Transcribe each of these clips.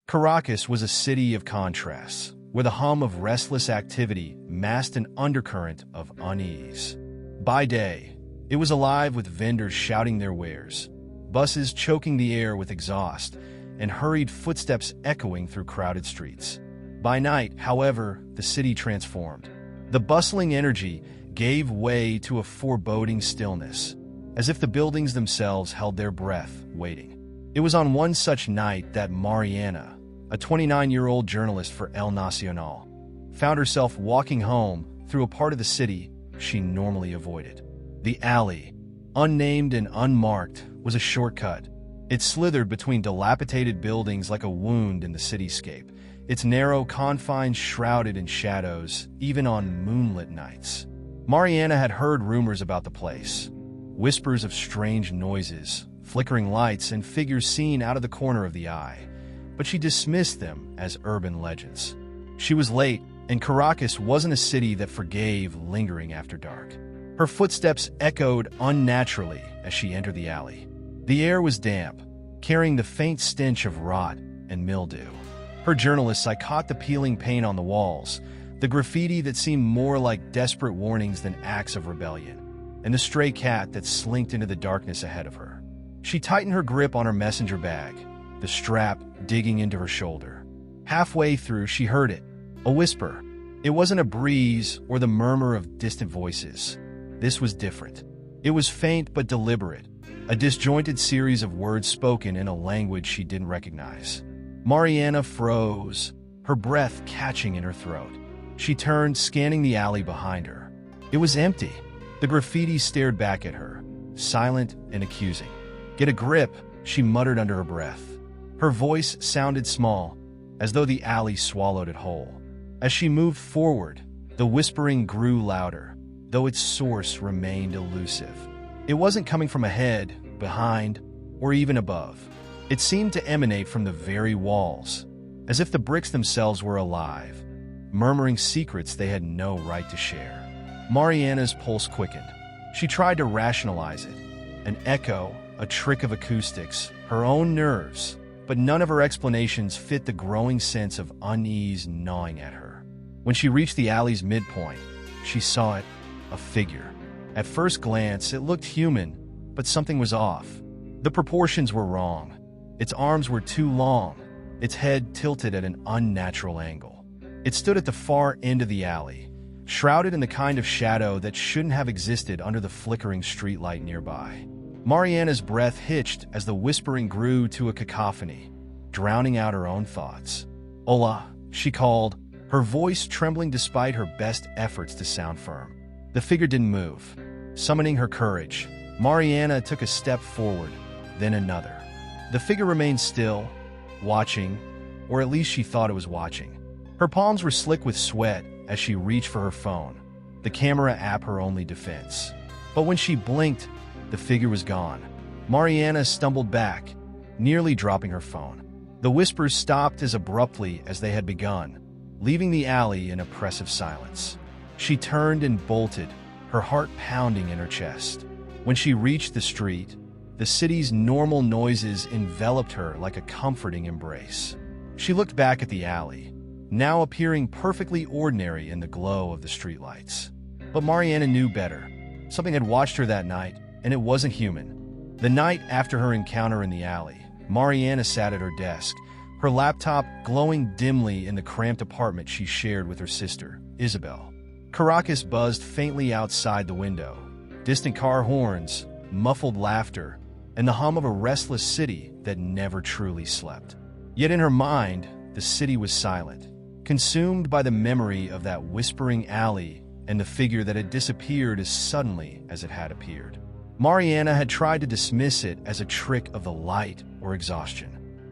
Caracas was a city of contrasts, where the hum of restless activity masked an undercurrent of unease. By day, it was alive with vendors shouting their wares, buses choking the air with exhaust, and hurried footsteps echoing through crowded streets. By night, however, the city transformed. The bustling energy gave way to a foreboding stillness, as if the buildings themselves held their breath, waiting. It was on one such night that Mariana, a 29-year-old journalist for El Nacional, found herself walking home through a part of the city she normally avoided. The alley, unnamed and unmarked, was a shortcut. It slithered between dilapidated buildings like a wound in the cityscape, its narrow confines shrouded in shadows, even on moonlit nights. Mariana had heard rumors about the place, whispers of strange noises, flickering lights, and figures seen out of the corner of the eye, but she dismissed them as urban legends. She was late, and Caracas wasn't a city that forgave lingering after dark. Her footsteps echoed unnaturally as she entered the alley. The air was damp, carrying the faint stench of rot and mildew. Her journalist's eye caught the peeling paint on the walls, the graffiti that seemed more like desperate warnings than acts of rebellion, and the stray cat that slinked into the darkness ahead of her. She tightened her grip on her messenger bag, the strap digging into her shoulder. Halfway through, she heard it, a whisper. It wasn't a breeze or the murmur of distant voices. This was different. It was faint but deliberate, a disjointed series of words spoken in a language she didn't recognize. Mariana froze, her breath catching in her throat. She turned, scanning the alley behind her. It was empty. The graffiti stared back at her, silent and accusing. "Get a grip," she muttered under her breath. Her voice sounded small, as though the alley swallowed it whole. As she moved forward, the whispering grew louder, though its source remained elusive. It wasn't coming from ahead, behind, or even above. It seemed to emanate from the very walls, as if the bricks themselves were alive, murmuring secrets they had no right to share. Mariana's pulse quickened. She tried to rationalize it. An echo, a trick of acoustics, her own nerves, but none of her explanations fit the growing sense of unease gnawing at her. When she reached the alley's midpoint, she saw it, a figure. At first glance, it looked human, but something was off. The proportions were wrong. Its arms were too long, its head tilted at an unnatural angle. It stood at the far end of the alley, shrouded in the kind of shadow that shouldn't have existed under the flickering streetlight nearby. Mariana's breath hitched as the whispering grew to a cacophony, drowning out her own thoughts. "Hola," she called, her voice trembling despite her best efforts to sound firm. The figure didn't move. Summoning her courage, Mariana took a step forward, then another. The figure remained still, watching, or at least she thought it was watching. Her palms were slick with sweat as she reached for her phone, the camera app her only defense. But when she blinked, the figure was gone. Mariana stumbled back, nearly dropping her phone. The whispers stopped as abruptly as they had begun, leaving the alley in oppressive silence. She turned and bolted, her heart pounding in her chest. When she reached the street, the city's normal noises enveloped her like a comforting embrace. She looked back at the alley, now appearing perfectly ordinary in the glow of the streetlights. But Mariana knew better. Something had watched her that night, and it wasn't human. The night after her encounter in the alley, Mariana sat at her desk, her laptop glowing dimly in the cramped apartment she shared with her sister, Isabel. Caracas buzzed faintly outside the window. Distant car horns, muffled laughter, and the hum of a restless city that never truly slept. Yet in her mind, the city was silent, consumed by the memory of that whispering alley and the figure that had disappeared as suddenly as it had appeared. Mariana had tried to dismiss it as a trick of the light or exhaustion.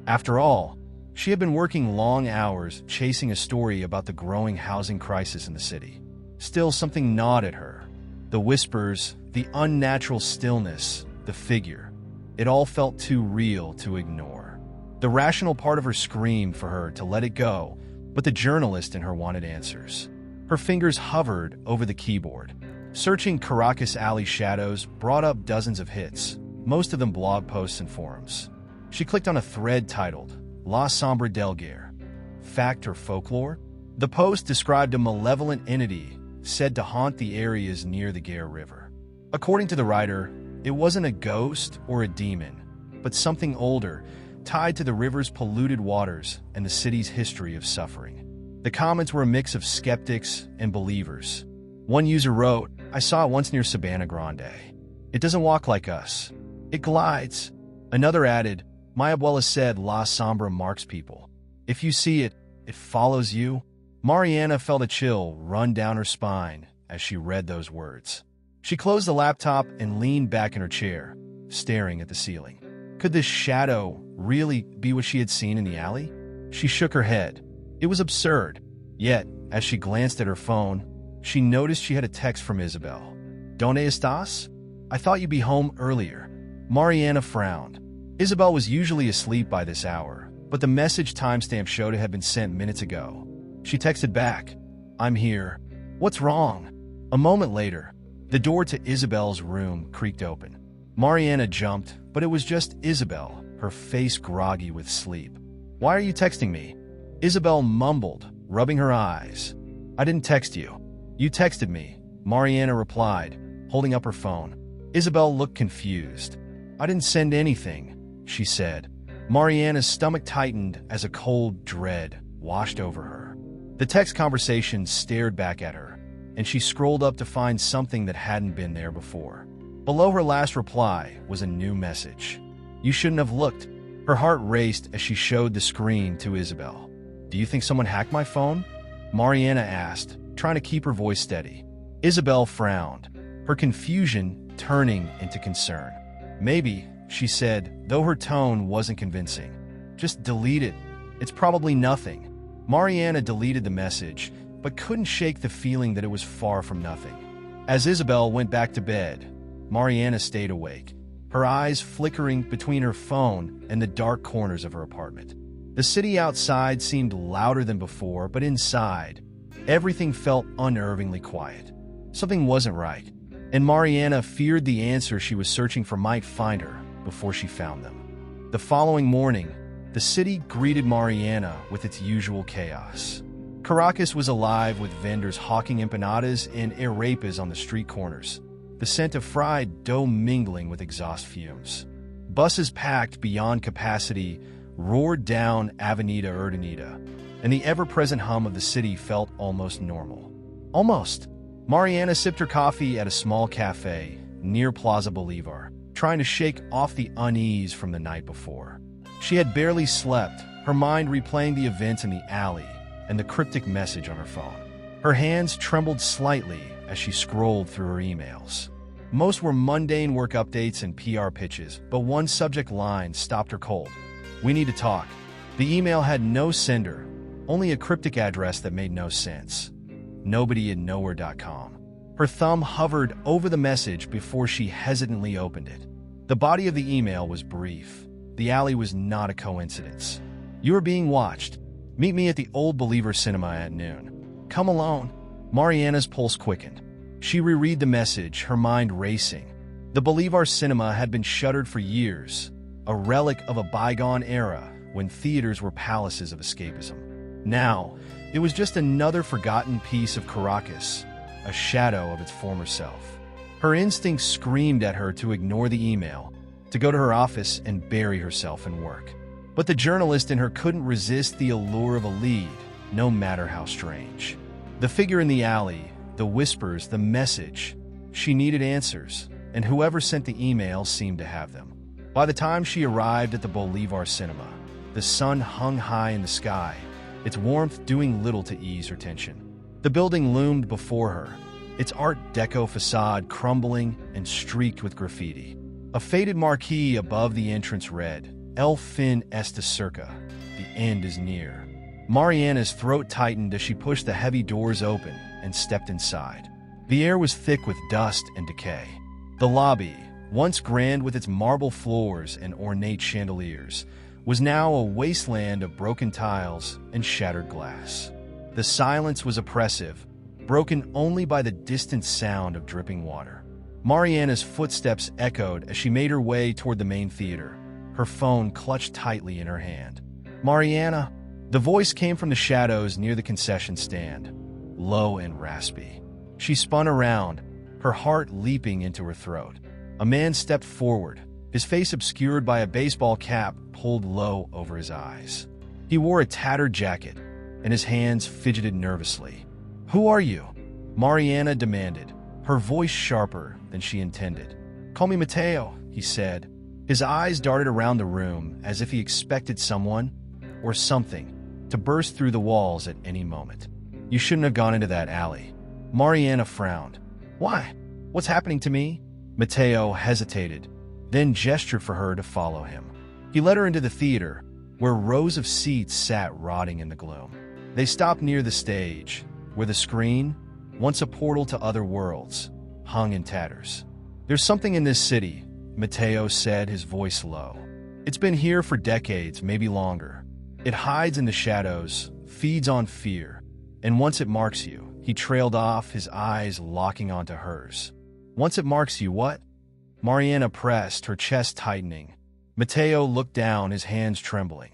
After all, she had been working long hours chasing a story about the growing housing crisis in the city. Still, something gnawed at her. The whispers, the unnatural stillness, the figure. It all felt too real to ignore. The rational part of her screamed for her to let it go, but the journalist in her wanted answers. Her fingers hovered over the keyboard. Searching Caracas alley shadows brought up dozens of hits, most of them blog posts and forums. She clicked on a thread titled, La Sombra del Guerre. Fact or folklore? The post described a malevolent entity said to haunt the areas near the Guerre River. According to the writer, it wasn't a ghost or a demon, but something older, tied to the river's polluted waters and the city's history of suffering. The comments were a mix of skeptics and believers. One user wrote, "I saw it once near Sabana Grande. It doesn't walk like us. It glides." Another added, "My abuela said La Sombra marks people. If you see it, it follows you." Mariana felt a chill run down her spine as she read those words. She closed the laptop and leaned back in her chair, staring at the ceiling. Could this shadow really be what she had seen in the alley? She shook her head. It was absurd. Yet, as she glanced at her phone, she noticed she had a text from Isabel. "¿Dónde estás? I thought you'd be home earlier." Mariana frowned. Isabel was usually asleep by this hour, but the message timestamp showed it had been sent minutes ago. She texted back, "I'm here. What's wrong?" A moment later, the door to Isabel's room creaked open. Mariana jumped, but it was just Isabel, her face groggy with sleep. "Why are you texting me?" Isabel mumbled, rubbing her eyes. "I didn't text you. You texted me," Mariana replied, holding up her phone. Isabel looked confused. "I didn't send anything," she said. Mariana's stomach tightened as a cold dread washed over her. The text conversation stared back at her, and she scrolled up to find something that hadn't been there before. Below her last reply was a new message. "You shouldn't have looked." Her heart raced as she showed the screen to Isabel. "Do you think someone hacked my phone?" Mariana asked, trying to keep her voice steady. Isabel frowned, her confusion turning into concern. "Maybe," she said, though her tone wasn't convincing. "Just delete it. It's probably nothing." Mariana deleted the message, but couldn't shake the feeling that it was far from nothing. As Isabel went back to bed, Mariana stayed awake, her eyes flickering between her phone and the dark corners of her apartment. The city outside seemed louder than before, but inside, everything felt unnervingly quiet. Something wasn't right, and Mariana feared the answer she was searching for might find her before she found them. The following morning, the city greeted Mariana with its usual chaos. Caracas was alive with vendors hawking empanadas and arepas on the street corners, the scent of fried dough mingling with exhaust fumes. Buses packed beyond capacity roared down Avenida Urdaneta, and the ever-present hum of the city felt almost normal. Almost. Mariana sipped her coffee at a small cafe near Plaza Bolivar, trying to shake off the unease from the night before. She had barely slept, her mind replaying the events in the alley and the cryptic message on her phone. Her hands trembled slightly as she scrolled through her emails. Most were mundane work updates and PR pitches, but one subject line stopped her cold. "We need to talk." The email had no sender, only a cryptic address that made no sense. NobodyAndNowhere.com. Her thumb hovered over the message before she hesitantly opened it. The body of the email was brief. The alley was not a coincidence. "You are being watched. Meet me at the Old Believer Cinema at noon. Come alone." Mariana's pulse quickened. She reread the message, her mind racing. The Bolivar Cinema had been shuttered for years, a relic of a bygone era when theaters were palaces of escapism. Now, it was just another forgotten piece of Caracas, a shadow of its former self. Her instincts screamed at her to ignore the email, to go to her office and bury herself in work. But the journalist in her couldn't resist the allure of a lead, no matter how strange. The figure in the alley, the whispers, the message. She needed answers, and whoever sent the email seemed to have them. By the time she arrived at the Bolivar Cinema, the sun hung high in the sky, its warmth doing little to ease her tension. The building loomed before her, its Art Deco facade crumbling and streaked with graffiti. A faded marquee above the entrance read, "El fin está cerca," the end is near. Mariana's throat tightened as she pushed the heavy doors open and stepped inside. The air was thick with dust and decay. The lobby, once grand with its marble floors and ornate chandeliers, was now a wasteland of broken tiles and shattered glass. The silence was oppressive, broken only by the distant sound of dripping water. Mariana's footsteps echoed as she made her way toward the main theater, her phone clutched tightly in her hand. Mariana. The voice came from the shadows near the concession stand, low and raspy. She spun around, her heart leaping into her throat. A man stepped forward, his face obscured by a baseball cap pulled low over his eyes. He wore a tattered jacket, and his hands fidgeted nervously. "Who are you?" Mariana demanded, her voice sharper than she intended. "Call me Mateo," he said. His eyes darted around the room as if he expected someone, or something, to burst through the walls at any moment. "You shouldn't have gone into that alley." Mariana frowned. "Why? What's happening to me?" Mateo hesitated, then gestured for her to follow him. He led her into the theater, where rows of seats sat rotting in the gloom. They stopped near the stage, where the screen, once a portal to other worlds, hung in tatters. "There's something in this city," Mateo said, his voice low. "It's been here for decades, maybe longer. It hides in the shadows, feeds on fear, and once it marks you," he trailed off, his eyes locking onto hers. "Once it marks you, what?" Mariana pressed, her chest tightening. Mateo looked down, his hands trembling.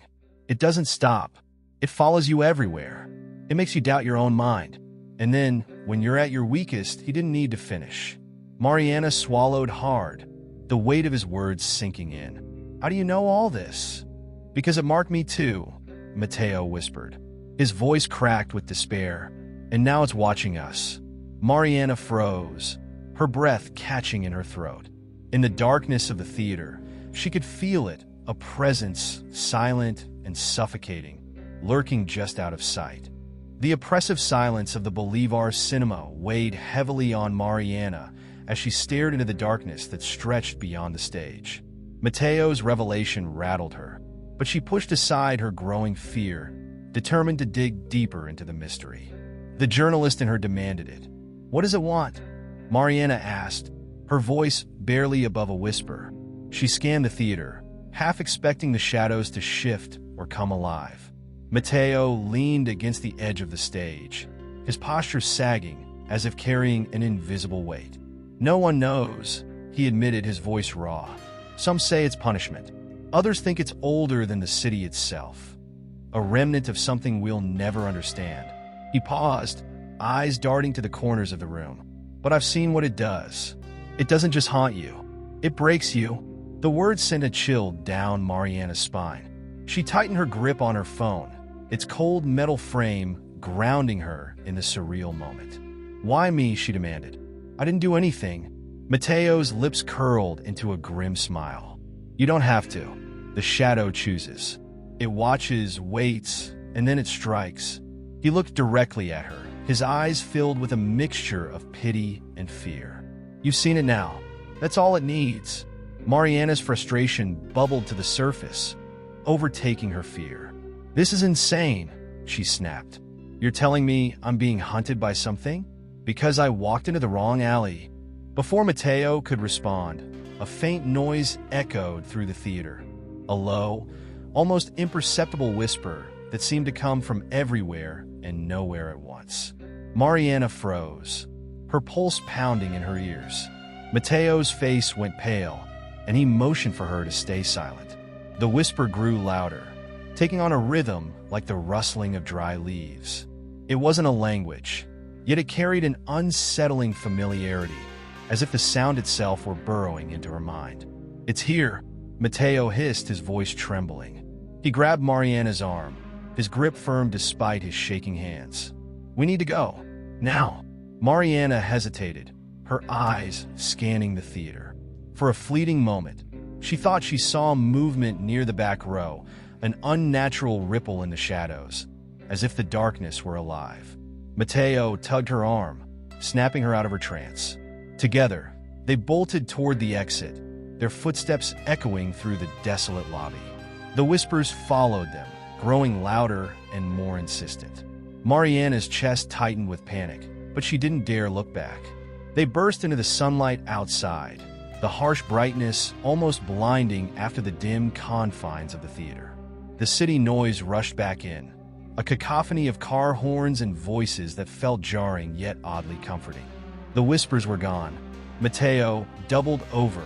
"It doesn't stop. It follows you everywhere. It makes you doubt your own mind. And then, when you're at your weakest," he didn't need to finish. Mariana swallowed hard, the weight of his words sinking in. "How do you know all this?" "Because it marked me too," Mateo whispered. His voice cracked with despair. "And now it's watching us." Mariana froze, her breath catching in her throat. In the darkness of the theater, she could feel it, a presence, silent and suffocating, lurking just out of sight. The oppressive silence of the Bolivar cinema weighed heavily on Mariana as she stared into the darkness that stretched beyond the stage. Mateo's revelation rattled her, but she pushed aside her growing fear, determined to dig deeper into the mystery. The journalist in her demanded it. "What does it want?" Mariana asked, her voice barely above a whisper. She scanned the theater, half expecting the shadows to shift or come alive. Mateo leaned against the edge of the stage, his posture sagging as if carrying an invisible weight. "No one knows," he admitted, his voice raw. "Some say it's punishment. Others think it's older than the city itself. A remnant of something we'll never understand." He paused, eyes darting to the corners of the room. "But I've seen what it does. It doesn't just haunt you. It breaks you." The words sent a chill down Mariana's spine. She tightened her grip on her phone, its cold metal frame grounding her in the surreal moment. "Why me?" she demanded. "I didn't do anything." Mateo's lips curled into a grim smile. "You don't have to. The shadow chooses. It watches, waits, and then it strikes." He looked directly at her, his eyes filled with a mixture of pity and fear. "You've seen it now. That's all it needs." Mariana's frustration bubbled to the surface, overtaking her fear. "This is insane," she snapped. "You're telling me I'm being hunted by something? Because I walked into the wrong alley?" Before Mateo could respond, a faint noise echoed through the theater. A low, almost imperceptible whisper that seemed to come from everywhere and nowhere at once. Mariana froze, her pulse pounding in her ears. Mateo's face went pale, and he motioned for her to stay silent. The whisper grew louder, taking on a rhythm like the rustling of dry leaves. It wasn't a language, yet it carried an unsettling familiarity, as if the sound itself were burrowing into her mind. "It's here," Mateo hissed, his voice trembling. He grabbed Mariana's arm, his grip firm despite his shaking hands. "We need to go. Now." Mariana hesitated, her eyes scanning the theater. For a fleeting moment, she thought she saw movement near the back row, an unnatural ripple in the shadows, as if the darkness were alive. Mateo tugged her arm, snapping her out of her trance. Together, they bolted toward the exit, their footsteps echoing through the desolate lobby. The whispers followed them, growing louder and more insistent. Mariana's chest tightened with panic, but she didn't dare look back. They burst into the sunlight outside, the harsh brightness almost blinding after the dim confines of the theater. The city noise rushed back in, a cacophony of car horns and voices that felt jarring yet oddly comforting. The whispers were gone. Mateo doubled over,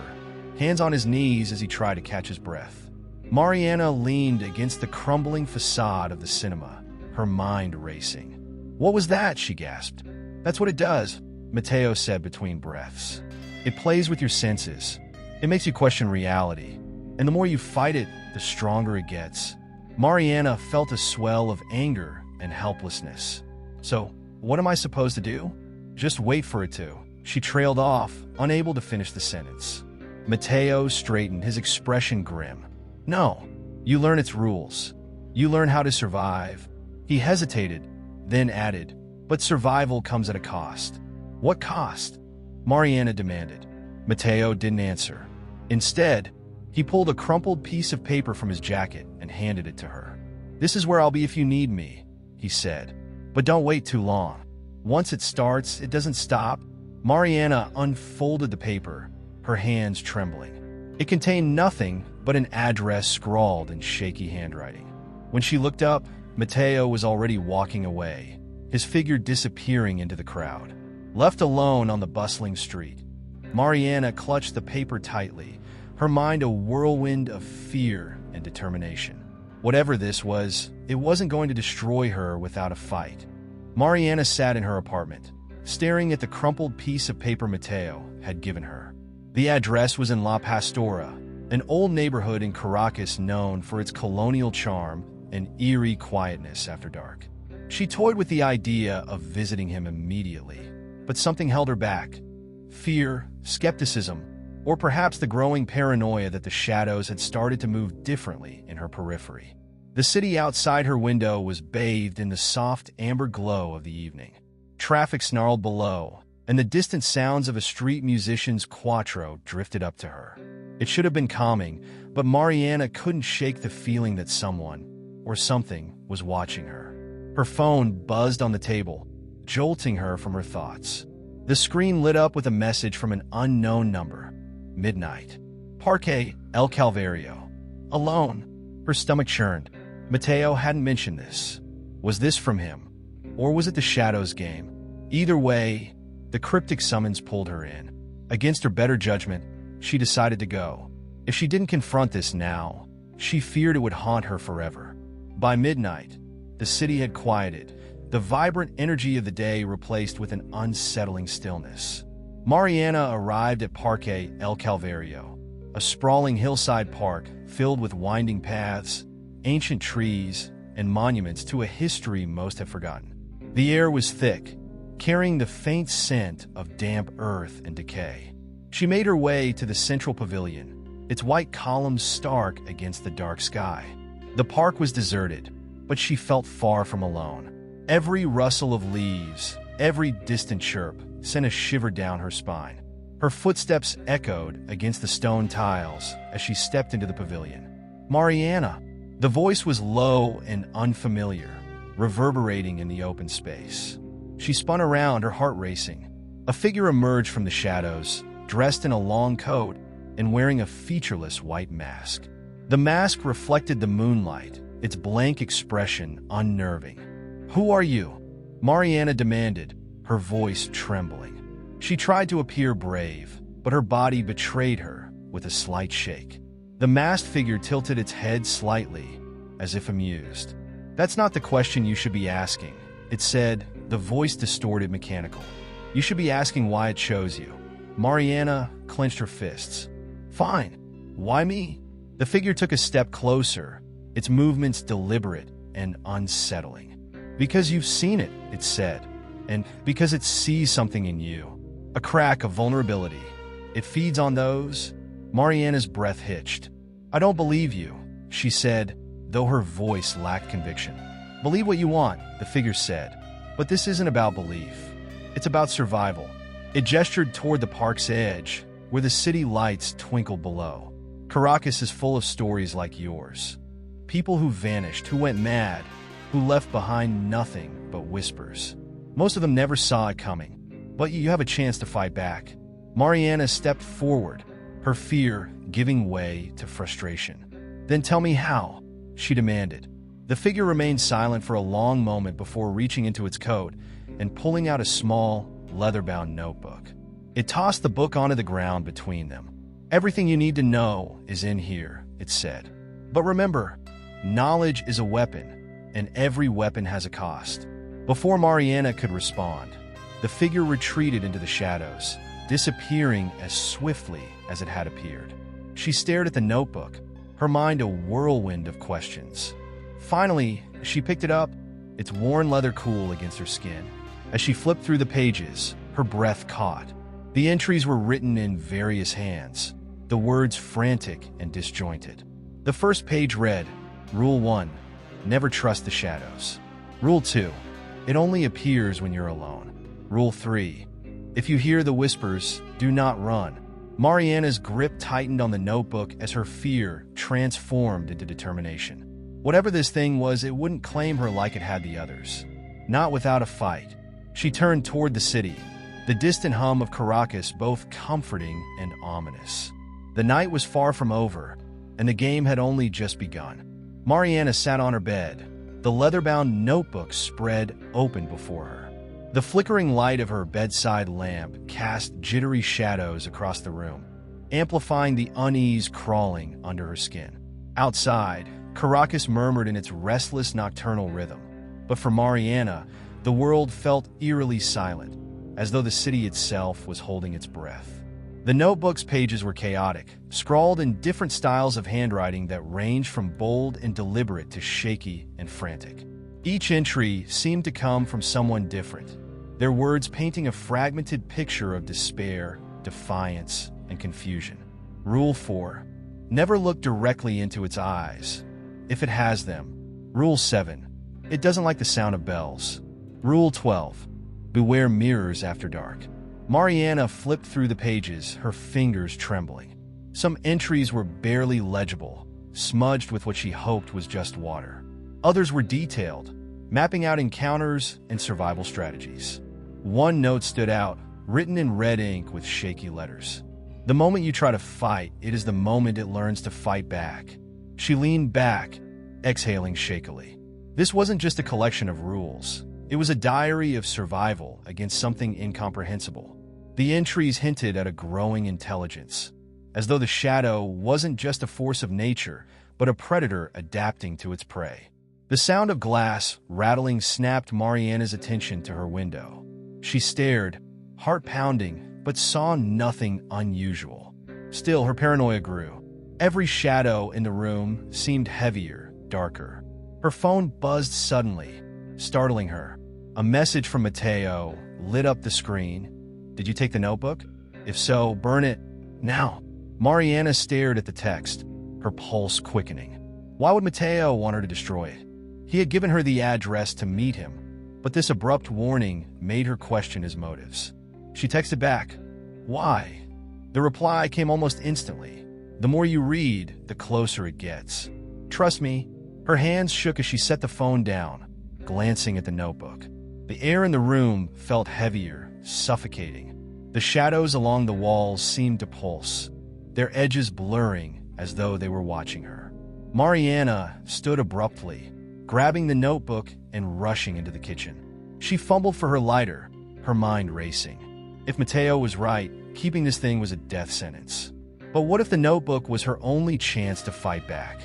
hands on his knees as he tried to catch his breath. Mariana leaned against the crumbling facade of the cinema, her mind racing. "What was that?" she gasped. "That's what it does," Mateo said between breaths. "It plays with your senses. It makes you question reality. And the more you fight it, the stronger it gets." Mariana felt a swell of anger and helplessness. "So, what am I supposed to do?" "Just wait for it to." She trailed off, unable to finish the sentence. Mateo straightened, his expression grim. "No, you learn its rules. You learn how to survive." He hesitated, then added, "But survival comes at a cost." "What cost?" Mariana demanded. Mateo didn't answer. Instead, he pulled a crumpled piece of paper from his jacket and handed it to her. "This is where I'll be if you need me," he said. "But don't wait too long. Once it starts, it doesn't stop." Mariana unfolded the paper, her hands trembling. It contained nothing but an address scrawled in shaky handwriting. When she looked up, Mateo was already walking away, his figure disappearing into the crowd. Left alone on the bustling street, Mariana clutched the paper tightly, her mind a whirlwind of fear and determination. Whatever this was, it wasn't going to destroy her without a fight. Mariana sat in her apartment, staring at the crumpled piece of paper Mateo had given her. The address was in La Pastora, an old neighborhood in Caracas known for its colonial charm and eerie quietness after dark. She toyed with the idea of visiting him immediately, but something held her back. Fear, skepticism, or perhaps the growing paranoia that the shadows had started to move differently in her periphery. The city outside her window was bathed in the soft amber glow of the evening. Traffic snarled below, and the distant sounds of a street musician's cuatro drifted up to her. It should have been calming, but Mariana couldn't shake the feeling that someone, or something, was watching her. Her phone buzzed on the table, jolting her from her thoughts. The screen lit up with a message from an unknown number. Midnight. Parque El Calvario. Alone. Her stomach churned. Mateo hadn't mentioned this. Was this from him? Or was it the Shadows game? Either way, the cryptic summons pulled her in. Against her better judgment, she decided to go. If she didn't confront this now, she feared it would haunt her forever. By midnight, the city had quieted, the vibrant energy of the day replaced with an unsettling stillness. Mariana arrived at Parque El Calvario, a sprawling hillside park filled with winding paths, ancient trees, and monuments to a history most have forgotten. The air was thick, carrying the faint scent of damp earth and decay. She made her way to the central pavilion, its white columns stark against the dark sky. The park was deserted, but she felt far from alone. Every rustle of leaves, every distant chirp, sent a shiver down her spine. Her footsteps echoed against the stone tiles as she stepped into the pavilion. "Mariana!" The voice was low and unfamiliar, reverberating in the open space. She spun around, her heart racing. A figure emerged from the shadows, dressed in a long coat and wearing a featureless white mask. The mask reflected the moonlight, its blank expression unnerving. "Who are you?" Mariana demanded, her voice trembling. She tried to appear brave, but her body betrayed her with a slight shake. The masked figure tilted its head slightly, as if amused. "That's not the question you should be asking," it said, the voice distorted mechanical. "You should be asking why it chose you." Mariana clenched her fists. "Fine. Why me?" The figure took a step closer, its movements deliberate and unsettling. "Because you've seen it," it said, "and because it sees something in you. A crack of vulnerability. It feeds on those." Mariana's breath hitched. "I don't believe you," she said, though her voice lacked conviction. "Believe what you want," the figure said, "but this isn't about belief. It's about survival." It gestured toward the park's edge, where the city lights twinkled below. "Caracas is full of stories like yours. People who vanished, who went mad, who left behind nothing but whispers. Most of them never saw it coming, but you have a chance to fight back." Mariana stepped forward, her fear giving way to frustration. "Then tell me how," she demanded. The figure remained silent for a long moment before reaching into its coat and pulling out a small, leather-bound notebook. It tossed the book onto the ground between them. "Everything you need to know is in here," it said. But remember, knowledge is a weapon, and every weapon has a cost. Before Mariana could respond, the figure retreated into the shadows, disappearing as swiftly as it had appeared. She stared at the notebook, her mind a whirlwind of questions. Finally, she picked it up, its worn leather cool against her skin. As she flipped through the pages, her breath caught. The entries were written in various hands, the words frantic and disjointed. The first page read, Rule 1, never trust the shadows. Rule 2, it only appears when you're alone. Rule 3, if you hear the whispers, do not run. Mariana's grip tightened on the notebook as her fear transformed into determination. Whatever this thing was, it wouldn't claim her like it had the others. Not without a fight. She turned toward the city, the distant hum of CARACAS both comforting and ominous. The night was far from over, and the game had only just begun. Mariana sat on her bed, the leather-bound notebook spread open before her. The flickering light of her bedside lamp cast jittery shadows across the room, amplifying the unease crawling under her skin. Outside, CARACAS murmured in its restless nocturnal rhythm. But for Mariana, the world felt eerily silent, as though the city itself was holding its breath. The notebook's pages were chaotic, scrawled in different styles of handwriting that ranged from bold and deliberate to shaky and frantic. Each entry seemed to come from someone different, their words painting a fragmented picture of despair, defiance, and confusion. Rule 4. Never look directly into its eyes, if it has them. Rule 7. It doesn't like the sound of bells. Rule 12. Beware mirrors after dark. Mariana flipped through the pages, her fingers trembling. Some entries were barely legible, smudged with what she hoped was just water. Others were detailed, mapping out encounters and survival strategies. One note stood out, written in red ink with shaky letters. The moment you try to fight, it is the moment it learns to fight back. She leaned back, exhaling shakily. This wasn't just a collection of rules. It was a diary of survival against something incomprehensible. The entries hinted at a growing intelligence, as though the shadow wasn't just a force of nature, but a predator adapting to its prey. The sound of glass rattling snapped Mariana's attention to her window. She stared, heart pounding, but saw nothing unusual. Still, her paranoia grew. Every shadow in the room seemed heavier, darker. Her phone buzzed suddenly, startling her. A message from Mateo lit up the screen. Did you take the notebook? If so, burn it now. Mariana stared at the text, her pulse quickening. Why would Mateo want her to destroy it? He had given her the address to meet him, but this abrupt warning made her question his motives. She texted back, "Why?" The reply came almost instantly. The more you read, the closer it gets. Trust me. Her hands shook as she set the phone down, glancing at the notebook. The air in the room felt heavier, suffocating. The shadows along the walls seemed to pulse, their edges blurring as though they were watching her. Mariana stood abruptly, grabbing the notebook and rushing into the kitchen. She fumbled for her lighter, her mind racing. If Mateo was right, keeping this thing was a death sentence. But what if the notebook was her only chance to fight back?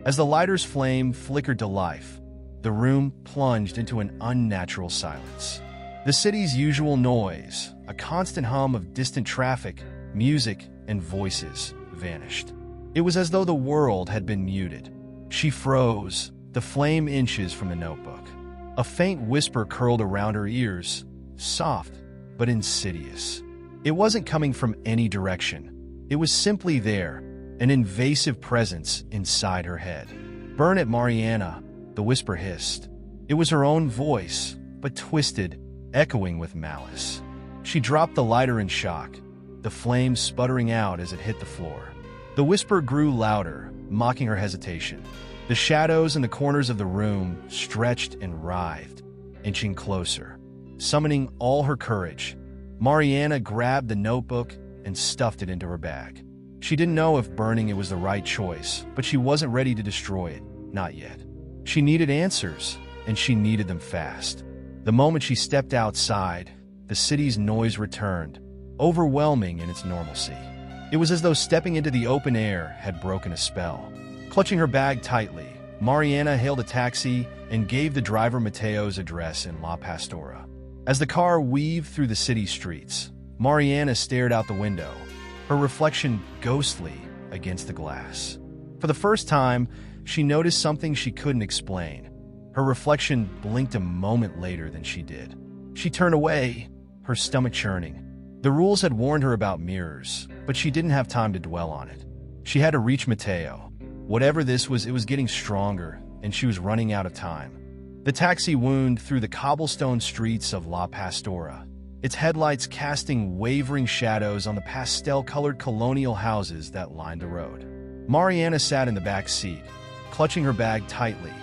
As the lighter's flame flickered to life, the room plunged into an unnatural silence. The city's usual noise, a constant hum of distant traffic, music, and voices, vanished. It was as though the world had been muted. She froze, the flame inches from the notebook. A faint whisper curled around her ears, soft but insidious. It wasn't coming from any direction. It was simply there, an invasive presence inside her head. "Burn it, Mariana," the whisper hissed. It was her own voice, but twisted, echoing with malice. She dropped the lighter in shock, the flame sputtering out as it hit the floor. The whisper grew louder, mocking her hesitation. The shadows in the corners of the room stretched and writhed, inching closer. Summoning all her courage, Mariana grabbed the notebook and stuffed it into her bag. She didn't know if burning it was the right choice, but she wasn't ready to destroy it, not yet. She needed answers, and she needed them fast. The moment she stepped outside, the city's noise returned, overwhelming in its normalcy. It was as though stepping into the open air had broken a spell. Clutching her bag tightly, Mariana hailed a taxi and gave the driver Mateo's address in La Pastora. As the car weaved through the city streets, Mariana stared out the window, her reflection ghostly against the glass. For the first time, she noticed something she couldn't explain. Her reflection blinked a moment later than she did. She turned away, her stomach churning. The rules had warned her about mirrors, but she didn't have time to dwell on it. She had to reach Mateo. Whatever this was, it was getting stronger, and she was running out of time. The taxi wound through the cobblestone streets of La Pastora, its headlights casting wavering shadows on the pastel-colored colonial houses that lined the road. Mariana sat in the back seat, clutching her bag tightly,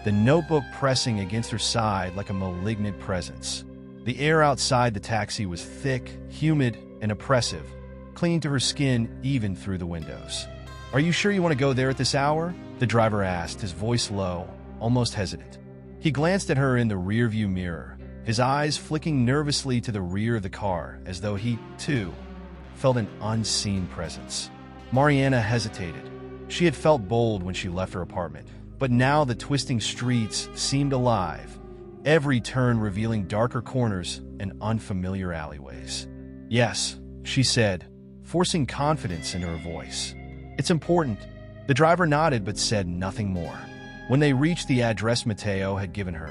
the notebook pressing against her side like a malignant presence. The air outside the taxi was thick, humid, and oppressive, clinging to her skin even through the windows. "Are you sure you want to go there at this hour?" the driver asked, his voice low, almost hesitant. He glanced at her in the rearview mirror, his eyes flicking nervously to the rear of the car as though he, too, felt an unseen presence. Mariana hesitated. She had felt bold when she left her apartment, but now the twisting streets seemed alive, every turn revealing darker corners and unfamiliar alleyways. "Yes," she said, forcing confidence into her voice. "It's important." The driver nodded but said nothing more. When they reached the address Mateo had given her,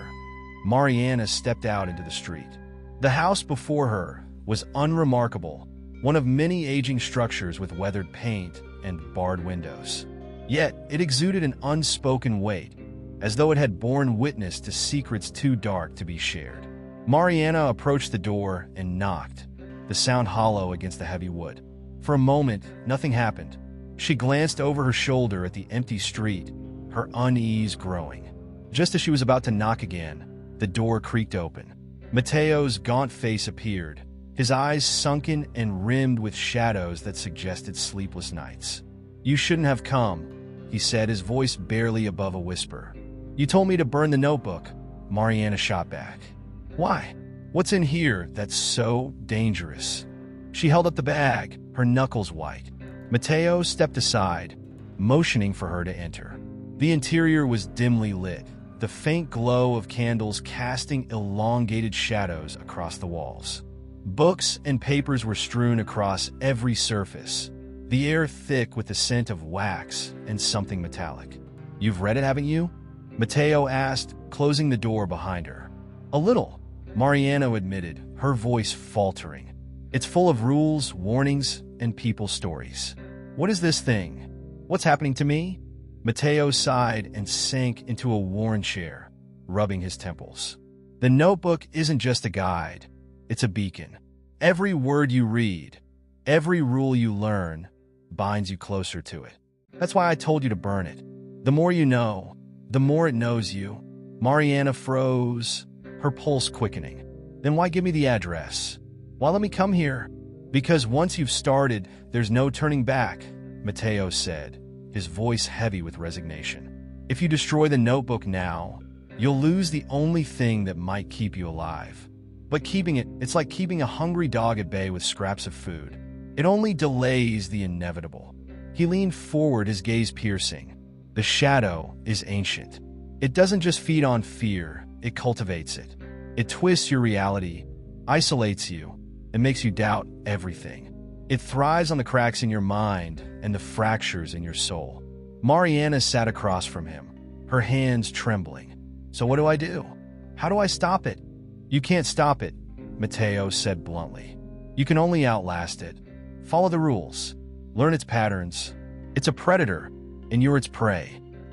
Mariana stepped out into the street. The house before her was unremarkable, one of many aging structures with weathered paint and barred windows. Yet it exuded an unspoken weight, as though it had borne witness to secrets too dark to be shared. Mariana approached the door and knocked, the sound hollow against the heavy wood. For a moment, nothing happened. She glanced over her shoulder at the empty street, her unease growing. Just as she was about to knock again, the door creaked open. Mateo's gaunt face appeared, his eyes sunken and rimmed with shadows that suggested sleepless nights. "You shouldn't have come," he said, his voice barely above a whisper. "You told me to burn the notebook," Mariana shot back. "Why? What's in here that's so dangerous?" She held up the bag, her knuckles white. Mateo stepped aside, motioning for her to enter. The interior was dimly lit, the faint glow of candles casting elongated shadows across the walls. Books and papers were strewn across every surface, the air thick with the scent of wax and something metallic. "You've read it, haven't you?" Mateo asked, closing the door behind her. "A little," Mariana admitted, her voice faltering. "It's full of rules, warnings, and people stories." "What is this thing? What's happening to me?" Mateo sighed and sank into a worn chair, rubbing his temples. "The notebook isn't just a guide, it's a beacon. Every word you read, every rule you learn, binds you closer to it. That's why I told you to burn it. The more you know, the more it knows you." Mariana froze, her pulse quickening. "Then why give me the address? Why let me come here?" "Because once you've started, there's no turning back," Mateo said, his voice heavy with resignation. "If you destroy the notebook now, you'll lose the only thing that might keep you alive. But keeping it's like keeping a hungry dog at bay with scraps of food. It only delays the inevitable." He leaned forward, his gaze piercing. "The shadow is ancient. It doesn't just feed on fear, it cultivates it. It twists your reality, isolates you, and makes you doubt everything. It thrives on the cracks in your mind and the fractures in your soul." Mariana sat across from him, her hands trembling. "So what do I do? How do I stop it?" "You can't stop it," Mateo said bluntly. "You can only outlast it. Follow the rules. Learn its patterns. It's a predator, and you're its prey.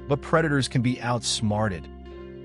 But predators can be outsmarted.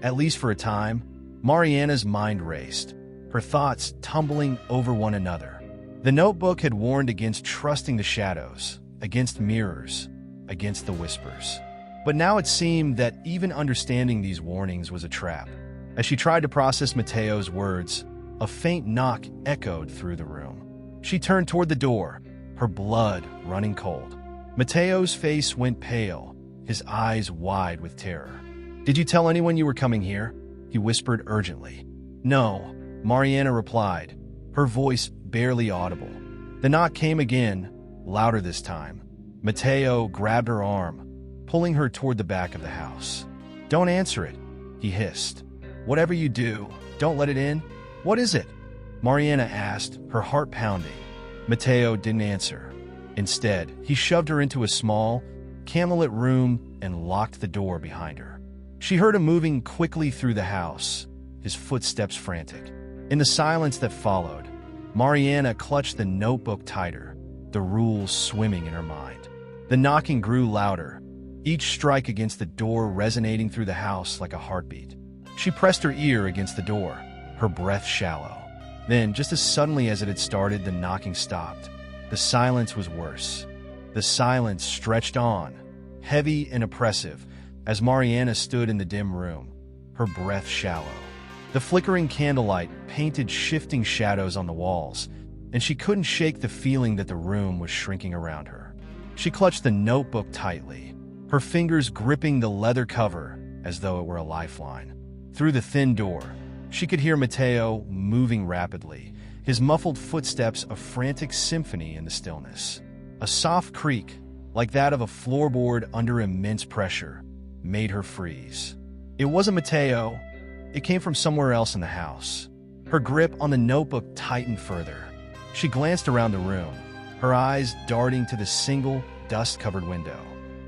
At least for a time." Mariana's mind raced, her thoughts tumbling over one another. The notebook had warned against trusting the shadows, against mirrors, against the whispers. But now it seemed that even understanding these warnings was a trap. As she tried to process Mateo's words, a faint knock echoed through the room. She turned toward the door, her blood running cold. Mateo's face went pale, his eyes wide with terror. "Did you tell anyone you were coming here?" he whispered urgently. "No," Mariana replied, her voice barely audible. The knock came again, louder this time. Mateo grabbed her arm, pulling her toward the back of the house. "Don't answer it," he hissed. "Whatever you do, don't let it in." "What is it?" Mariana asked, her heart pounding. Mateo didn't answer. Instead, he shoved her into a small, candlelit room and locked the door behind her. She heard him moving quickly through the house, his footsteps frantic. In the silence that followed, Mariana clutched the notebook tighter, the rules swimming in her mind. The knocking grew louder, each strike against the door resonating through the house like a heartbeat. She pressed her ear against the door, her breath shallow. Then, just as suddenly as it had started, the knocking stopped. The silence was worse. The silence stretched on, heavy and oppressive, as Mariana stood in the dim room, her breath shallow. The flickering candlelight painted shifting shadows on the walls, and she couldn't shake the feeling that the room was shrinking around her. She clutched the notebook tightly, her fingers gripping the leather cover as though it were a lifeline. Through the thin door, she could hear Mateo moving rapidly, his muffled footsteps a frantic symphony in the stillness. A soft creak, like that of a floorboard under immense pressure, made her freeze. It wasn't Mateo. It came from somewhere else in the house. Her grip on the notebook tightened further. She glanced around the room, her eyes darting to the single, dust-covered window.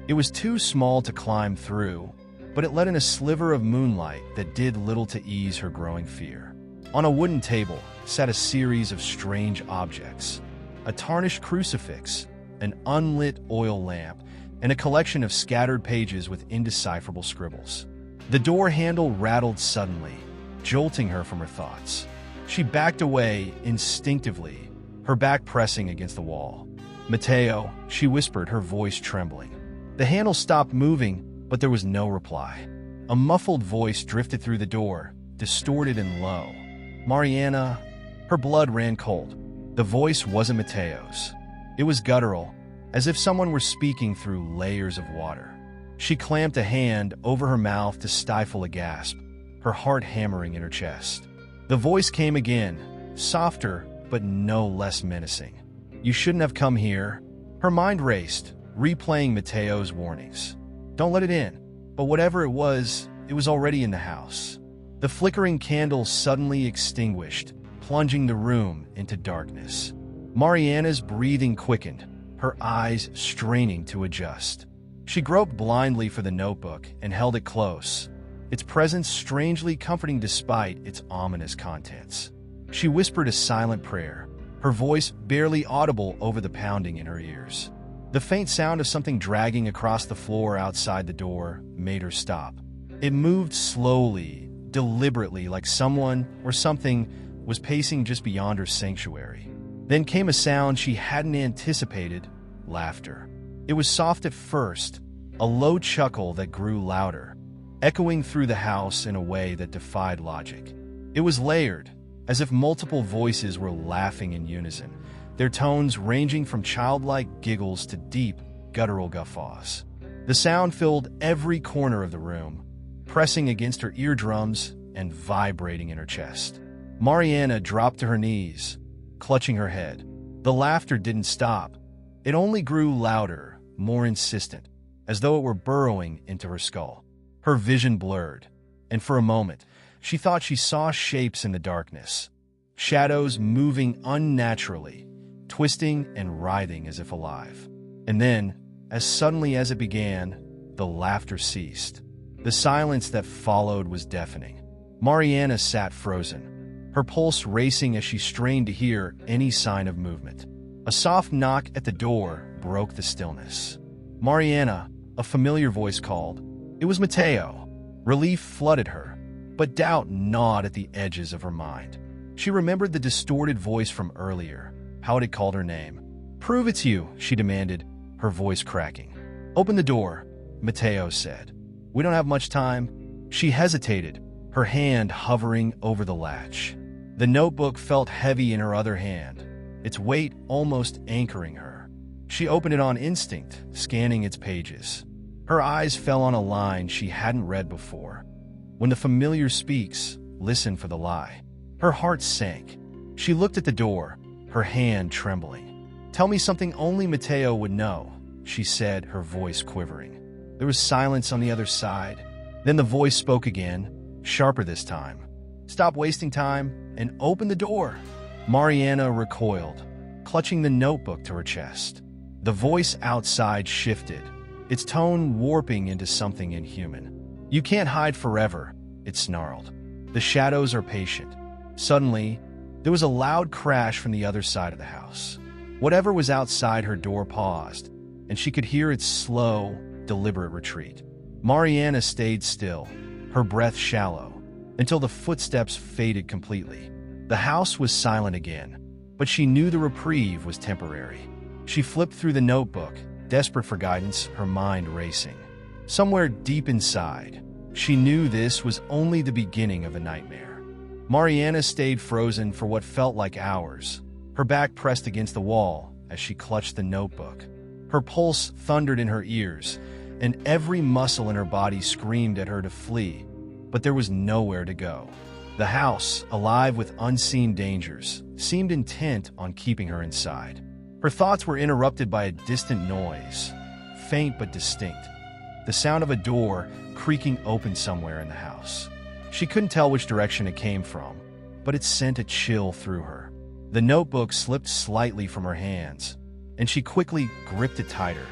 It was too small to climb through, but it let in a sliver of moonlight that did little to ease her growing fear. On a wooden table sat a series of strange objects: a tarnished crucifix, an unlit oil lamp, and a collection of scattered pages with indecipherable scribbles. The door handle rattled suddenly, jolting her from her thoughts. She backed away instinctively, her back pressing against the wall. "Mateo," she whispered, her voice trembling. The handle stopped moving, but there was no reply. A muffled voice drifted through the door, distorted and low. "Mariana." Her blood ran cold. The voice wasn't Mateo's. It was guttural, as if someone were speaking through layers of water. She clamped a hand over her mouth to stifle a gasp, her heart hammering in her chest. The voice came again, softer but no less menacing. "You shouldn't have come here." Her mind raced, replaying Mateo's warnings. "Don't let it in." But whatever it was already in the house. The flickering candle suddenly extinguished, plunging the room into darkness. Mariana's breathing quickened, her eyes straining to adjust. She groped blindly for the notebook and held it close, its presence strangely comforting despite its ominous contents. She whispered a silent prayer, her voice barely audible over the pounding in her ears. The faint sound of something dragging across the floor outside the door made her stop. It moved slowly, deliberately, like someone or something was pacing just beyond her sanctuary. Then came a sound she hadn't anticipated: laughter. It was soft at first, a low chuckle that grew louder, echoing through the house in a way that defied logic. It was layered, as if multiple voices were laughing in unison, their tones ranging from childlike giggles to deep, guttural guffaws. The sound filled every corner of the room, pressing against her eardrums and vibrating in her chest. Mariana dropped to her knees, clutching her head. The laughter didn't stop. It only grew louder, more insistent, as though it were burrowing into her skull. Her vision blurred, and for a moment, she thought she saw shapes in the darkness, shadows moving unnaturally, twisting and writhing as if alive. And then, as suddenly as it began, the laughter ceased. The silence that followed was deafening. Mariana sat frozen, her pulse racing as she strained to hear any sign of movement. A soft knock at the door broke the stillness. "Mariana," a familiar voice called. It was Mateo. Relief flooded her, but doubt gnawed at the edges of her mind. She remembered the distorted voice from earlier, how it had called her name. "Prove it's you," she demanded, her voice cracking. "Open the door," Mateo said. "We don't have much time." She hesitated, her hand hovering over the latch. The notebook felt heavy in her other hand, its weight almost anchoring her. She opened it on instinct, scanning its pages. Her eyes fell on a line she hadn't read before. "When the familiar speaks, listen for the lie." Her heart sank. She looked at the door, her hand trembling. "Tell me something only Mateo would know," she said, her voice quivering. There was silence on the other side. Then the voice spoke again, sharper this time. "Stop wasting time and open the door." Mariana recoiled, clutching the notebook to her chest. The voice outside shifted, its tone warping into something inhuman. "You can't hide forever," it snarled. "The shadows are patient." Suddenly, there was a loud crash from the other side of the house. Whatever was outside her door paused, and she could hear its slow, deliberate retreat. Mariana stayed still, her breath shallow, until the footsteps faded completely. The house was silent again, but she knew the reprieve was temporary. She flipped through the notebook, desperate for guidance, her mind racing. Somewhere deep inside, she knew this was only the beginning of a nightmare. Mariana stayed frozen for what felt like hours, her back pressed against the wall as she clutched the notebook. Her pulse thundered in her ears, and every muscle in her body screamed at her to flee, but there was nowhere to go. The house, alive with unseen dangers, seemed intent on keeping her inside. Her thoughts were interrupted by a distant noise, faint but distinct. The sound of a door creaking open somewhere in the house. She couldn't tell which direction it came from, but it sent a chill through her. The notebook slipped slightly from her hands, and she quickly gripped it tighter,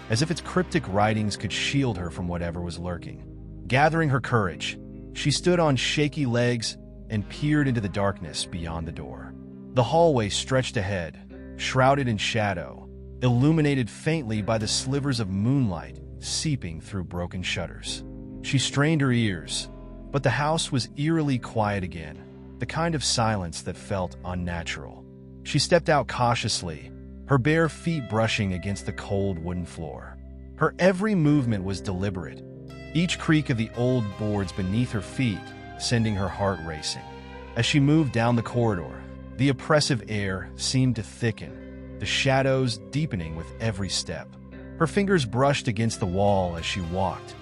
as if its cryptic writings could shield her from whatever was lurking. Gathering her courage, she stood on shaky legs and peered into the darkness beyond the door. The hallway stretched ahead, shrouded in shadow, illuminated faintly by the slivers of moonlight seeping through broken shutters. She strained her ears, but the house was eerily quiet again, the kind of silence that felt unnatural. She stepped out cautiously, her bare feet brushing against the cold wooden floor. Her every movement was deliberate, each creak of the old boards beneath her feet sending her heart racing. As she moved down the corridor, the oppressive air seemed to thicken, the shadows deepening with every step. Her fingers brushed against the wall as she walked,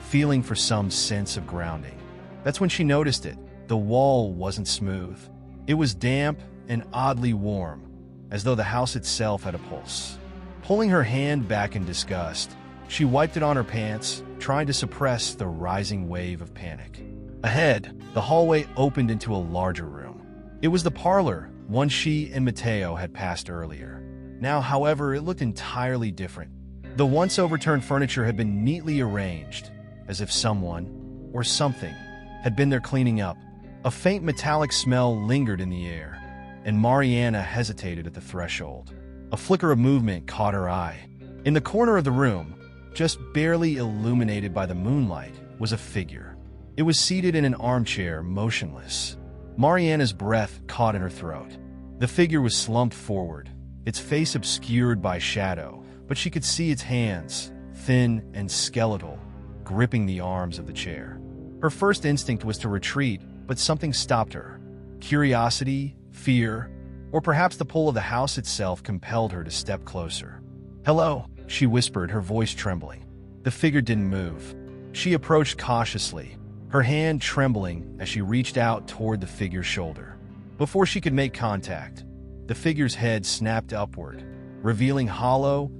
feeling for some sense of grounding. That's when she noticed it. The wall wasn't smooth. It was damp and oddly warm, as though the house itself had a pulse. Pulling her hand back in disgust, she wiped it on her pants, trying to suppress the rising wave of panic. Ahead, the hallway opened into a larger room. It was the parlor, one she and Mateo had passed earlier. Now, however, it looked entirely different. The once overturned furniture had been neatly arranged, as if someone, or something, had been there cleaning up. A faint metallic smell lingered in the air, and Mariana hesitated at the threshold. A flicker of movement caught her eye. In the corner of the room, just barely illuminated by the moonlight, was a figure. It was seated in an armchair, motionless. Mariana's breath caught in her throat. The figure was slumped forward, its face obscured by shadow, but she could see its hands, thin and skeletal, gripping the arms of the chair. Her first instinct was to retreat, but something stopped her. Curiosity, fear, or perhaps the pull of the house itself compelled her to step closer. "Hello," she whispered, her voice trembling. The figure didn't move. She approached cautiously, her hand trembling as she reached out toward the figure's shoulder. Before she could make contact, the figure's head snapped upward, revealing hollow,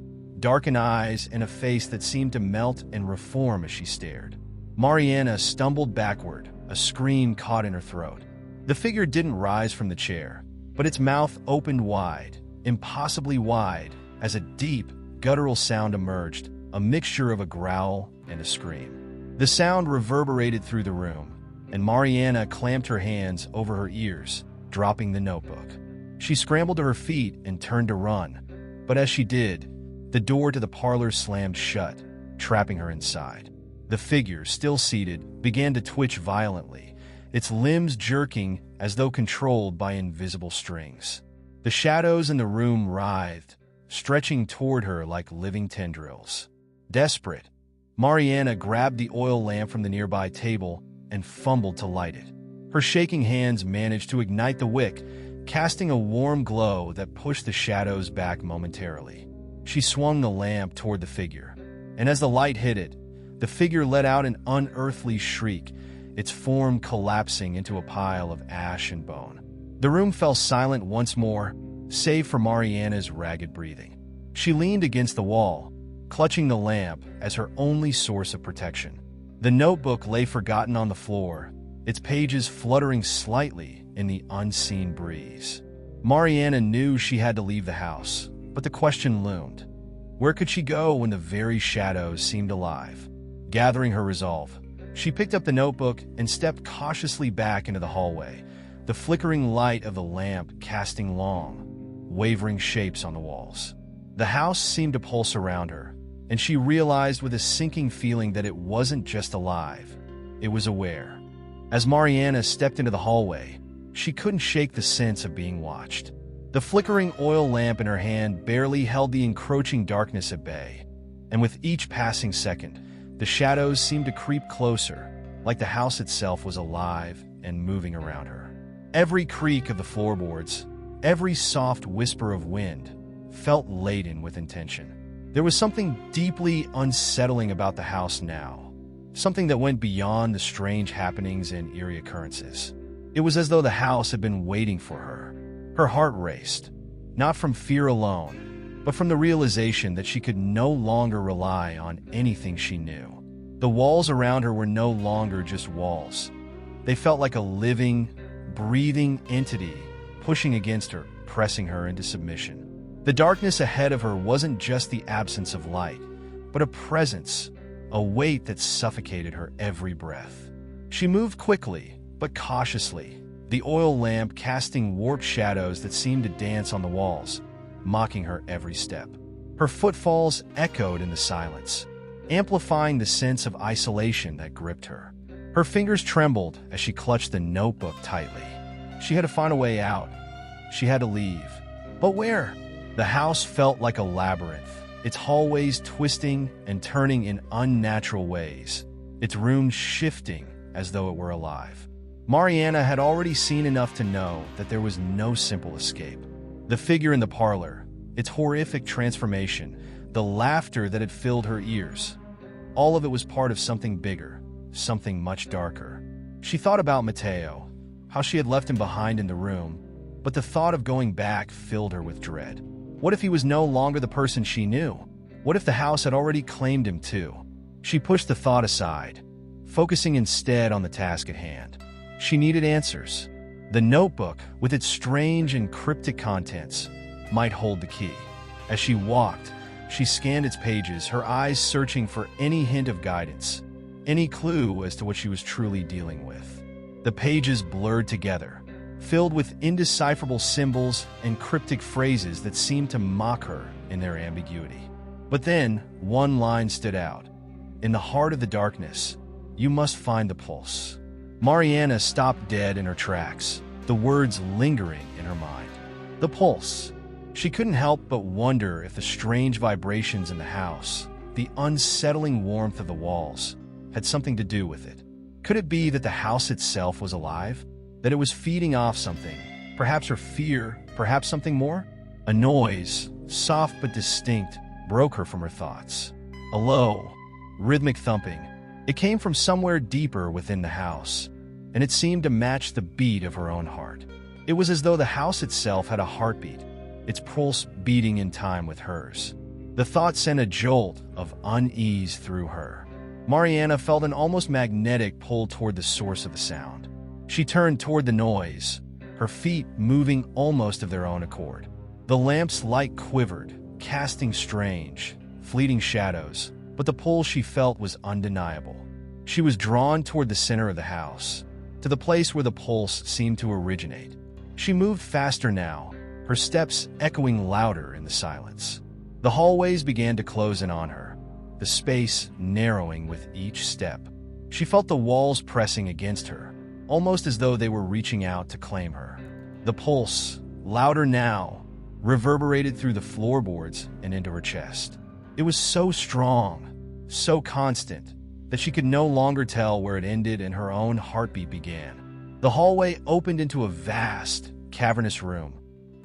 darkened eyes and a face that seemed to melt and reform as she stared. Mariana stumbled backward, a scream caught in her throat. The figure didn't rise from the chair, but its mouth opened wide, impossibly wide, as a deep, guttural sound emerged, a mixture of a growl and a scream. The sound reverberated through the room, and Mariana clamped her hands over her ears, dropping the notebook. She scrambled to her feet and turned to run, but as she did, the door to the parlor slammed shut, trapping her inside. The figure, still seated, began to twitch violently, its limbs jerking as though controlled by invisible strings. The shadows in the room writhed, stretching toward her like living tendrils. Desperate, Mariana grabbed the oil lamp from the nearby table and fumbled to light it. Her shaking hands managed to ignite the wick, casting a warm glow that pushed the shadows back momentarily. She swung the lamp toward the figure, and as the light hit it, the figure let out an unearthly shriek, its form collapsing into a pile of ash and bone. The room fell silent once more, save for Mariana's ragged breathing. She leaned against the wall, clutching the lamp as her only source of protection. The notebook lay forgotten on the floor, its pages fluttering slightly in the unseen breeze. Mariana knew she had to leave the house, but the question loomed. Where could she go when the very shadows seemed alive? Gathering her resolve, she picked up the notebook and stepped cautiously back into the hallway, the flickering light of the lamp casting long, wavering shapes on the walls. The house seemed to pulse around her, and she realized with a sinking feeling that it wasn't just alive, it was aware. As Mariana stepped into the hallway, she couldn't shake the sense of being watched. The flickering oil lamp in her hand barely held the encroaching darkness at bay, and with each passing second, the shadows seemed to creep closer, like the house itself was alive and moving around her. Every creak of the floorboards, every soft whisper of wind, felt laden with intention. There was something deeply unsettling about the house now, something that went beyond the strange happenings and eerie occurrences. It was as though the house had been waiting for her. Her heart raced, not from fear alone, but from the realization that she could no longer rely on anything she knew. The walls around her were no longer just walls. They felt like a living, breathing entity pushing against her, pressing her into submission. The darkness ahead of her wasn't just the absence of light, but a presence, a weight that suffocated her every breath. She moved quickly, but cautiously, the oil lamp casting warped shadows that seemed to dance on the walls, mocking her every step. Her footfalls echoed in the silence, amplifying the sense of isolation that gripped her. Her fingers trembled as she clutched the notebook tightly. She had to find a way out. She had to leave. But where? The house felt like a labyrinth, its hallways twisting and turning in unnatural ways, its rooms shifting as though it were alive. Mariana had already seen enough to know that there was no simple escape. The figure in the parlor, its horrific transformation, the laughter that had filled her ears, all of it was part of something bigger, something much darker. She thought about Mateo, how she had left him behind in the room, but the thought of going back filled her with dread. What if he was no longer the person she knew? What if the house had already claimed him too? She pushed the thought aside, focusing instead on the task at hand. She needed answers. The notebook, with its strange and cryptic contents, might hold the key. As she walked, she scanned its pages, her eyes searching for any hint of guidance, any clue as to what she was truly dealing with. The pages blurred together, filled with indecipherable symbols and cryptic phrases that seemed to mock her in their ambiguity. But then, one line stood out. In the heart of the darkness, you must find the pulse. Mariana stopped dead in her tracks, the words lingering in her mind. The pulse. She couldn't help but wonder if the strange vibrations in the house, the unsettling warmth of the walls, had something to do with it. Could it be that the house itself was alive? That it was feeding off something, perhaps her fear, perhaps something more? A noise, soft but distinct, broke her from her thoughts. A low, rhythmic thumping. It came from somewhere deeper within the house, and it seemed to match the beat of her own heart. It was as though the house itself had a heartbeat, its pulse beating in time with hers. The thought sent a jolt of unease through her. Mariana felt an almost magnetic pull toward the source of the sound. She turned toward the noise, her feet moving almost of their own accord. The lamp's light quivered, casting strange, fleeting shadows, but the pull she felt was undeniable. She was drawn toward the center of the house, to the place where the pulse seemed to originate. She moved faster now, her steps echoing louder in the silence. The hallways began to close in on her, the space narrowing with each step. She felt the walls pressing against her, almost as though they were reaching out to claim her. The pulse, louder now, reverberated through the floorboards and into her chest. It was so strong, so constant, that she could no longer tell where it ended and her own heartbeat began. The hallway opened into a vast, cavernous room,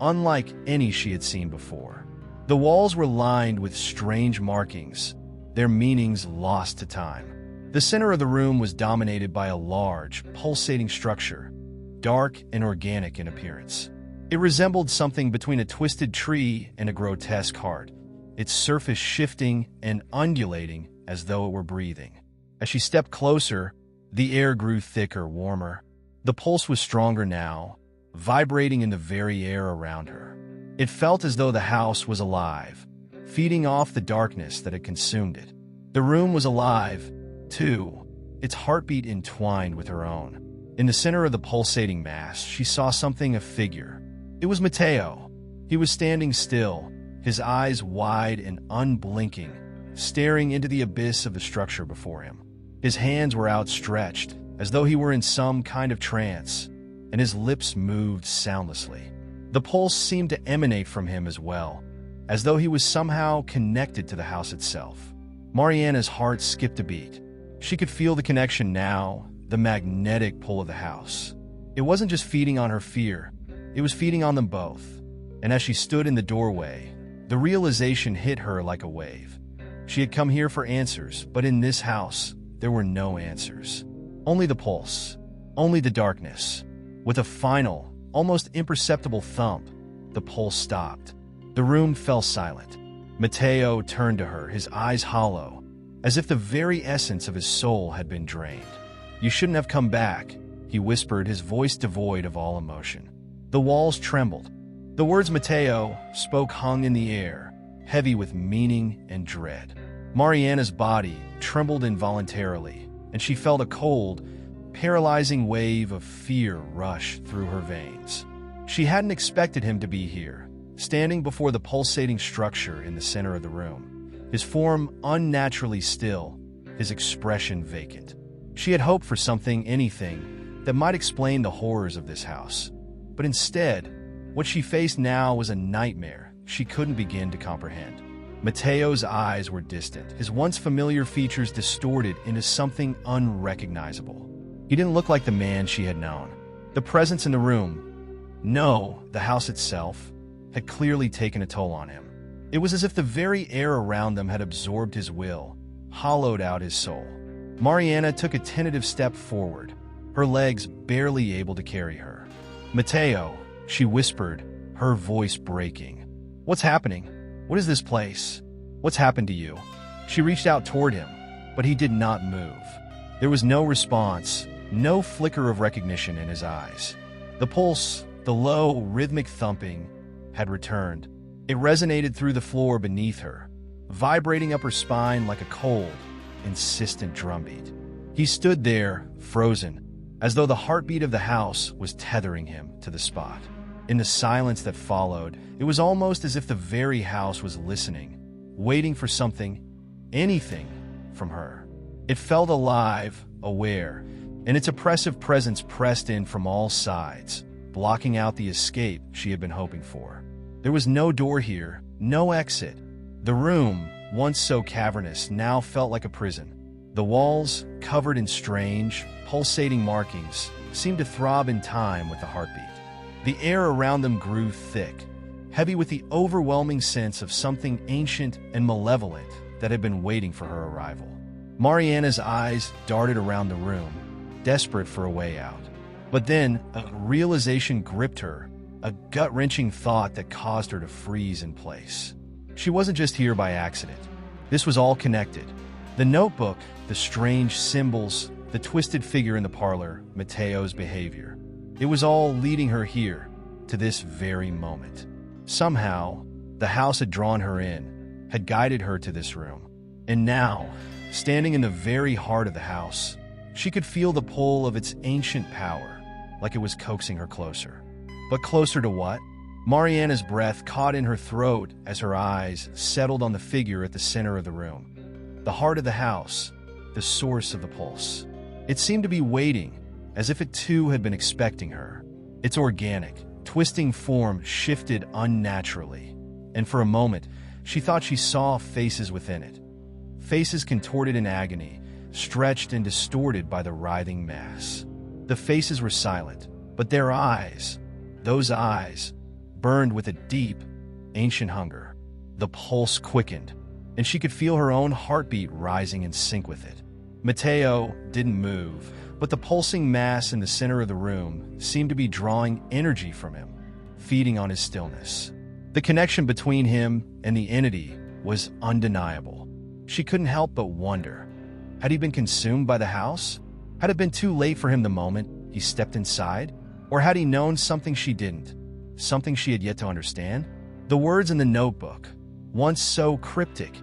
unlike any she had seen before. The walls were lined with strange markings, their meanings lost to time. The center of the room was dominated by a large, pulsating structure, dark and organic in appearance. It resembled something between a twisted tree and a grotesque heart, its surface shifting and undulating as though it were breathing. As she stepped closer, the air grew thicker, warmer. The pulse was stronger now, vibrating in the very air around her. It felt as though the house was alive, feeding off the darkness that had consumed it. The room was alive, too, its heartbeat entwined with her own. In the center of the pulsating mass, she saw something, a figure. It was Matteo. He was standing still, his eyes wide and unblinking, staring into the abyss of the structure before him. His hands were outstretched, as though he were in some kind of trance, and his lips moved soundlessly. The pulse seemed to emanate from him as well, as though he was somehow connected to the house itself. Mariana's heart skipped a beat. She could feel the connection now, the magnetic pull of the house. It wasn't just feeding on her fear, it was feeding on them both. And as she stood in the doorway, the realization hit her like a wave. She had come here for answers, but in this house, there were no answers. Only the pulse, only the darkness. With a final, almost imperceptible thump, the pulse stopped. The room fell silent. Matteo turned to her, his eyes hollow, as if the very essence of his soul had been drained. "You shouldn't have come back," he whispered, his voice devoid of all emotion. The walls trembled. The words Matteo spoke hung in the air, heavy with meaning and dread. Mariana's body trembled involuntarily, and she felt a cold, paralyzing wave of fear rush through her veins. She hadn't expected him to be here, standing before the pulsating structure in the center of the room, his form unnaturally still, his expression vacant. She had hoped for something, anything, that might explain the horrors of this house. But instead, what she faced now was a nightmare she couldn't begin to comprehend. Matteo's eyes were distant, his once familiar features distorted into something unrecognizable. He didn't look like the man she had known. The presence in the room, no, the house itself, had clearly taken a toll on him. It was as if the very air around them had absorbed his will, hollowed out his soul. Mariana took a tentative step forward, her legs barely able to carry her. "Matteo," she whispered, her voice breaking. "What's happening? What is this place? What's happened to you?" She reached out toward him, but he did not move. There was no response, no flicker of recognition in his eyes. The pulse, the low, rhythmic thumping, had returned. It resonated through the floor beneath her, vibrating up her spine like a cold, insistent drumbeat. He stood there, frozen, as though the heartbeat of the house was tethering him to the spot. In the silence that followed, it was almost as if the very house was listening, waiting for something, anything, from her. It felt alive, aware, and its oppressive presence pressed in from all sides, blocking out the escape she had been hoping for. There was no door here, no exit. The room, once so cavernous, now felt like a prison. The walls, covered in strange, pulsating markings, seemed to throb in time with the heartbeat. The air around them grew thick, heavy with the overwhelming sense of something ancient and malevolent that had been waiting for her arrival. Mariana's eyes darted around the room, desperate for a way out. But then, a realization gripped her, a gut-wrenching thought that caused her to freeze in place. She wasn't just here by accident. This was all connected. The notebook, the strange symbols, the twisted figure in the parlor, Matteo's behavior. It was all leading her here, to this very moment. Somehow, the house had drawn her in, had guided her to this room. And now, standing in the very heart of the house, she could feel the pull of its ancient power, like it was coaxing her closer. But closer to what? Mariana's breath caught in her throat as her eyes settled on the figure at the center of the room. The heart of the house, the source of the pulse. It seemed to be waiting, as if it too had been expecting her. Its organic, twisting form shifted unnaturally, and for a moment, she thought she saw faces within it. Faces contorted in agony, stretched and distorted by the writhing mass. The faces were silent, but their eyes, those eyes, burned with a deep, ancient hunger. The pulse quickened, and she could feel her own heartbeat rising in sync with it. Matteo didn't move, but the pulsing mass in the center of the room seemed to be drawing energy from him, feeding on his stillness. The connection between him and the entity was undeniable. She couldn't help but wonder. Had he been consumed by the house? Had it been too late for him the moment he stepped inside? Or had he known something she didn't? Something she had yet to understand? The words in the notebook, once so cryptic,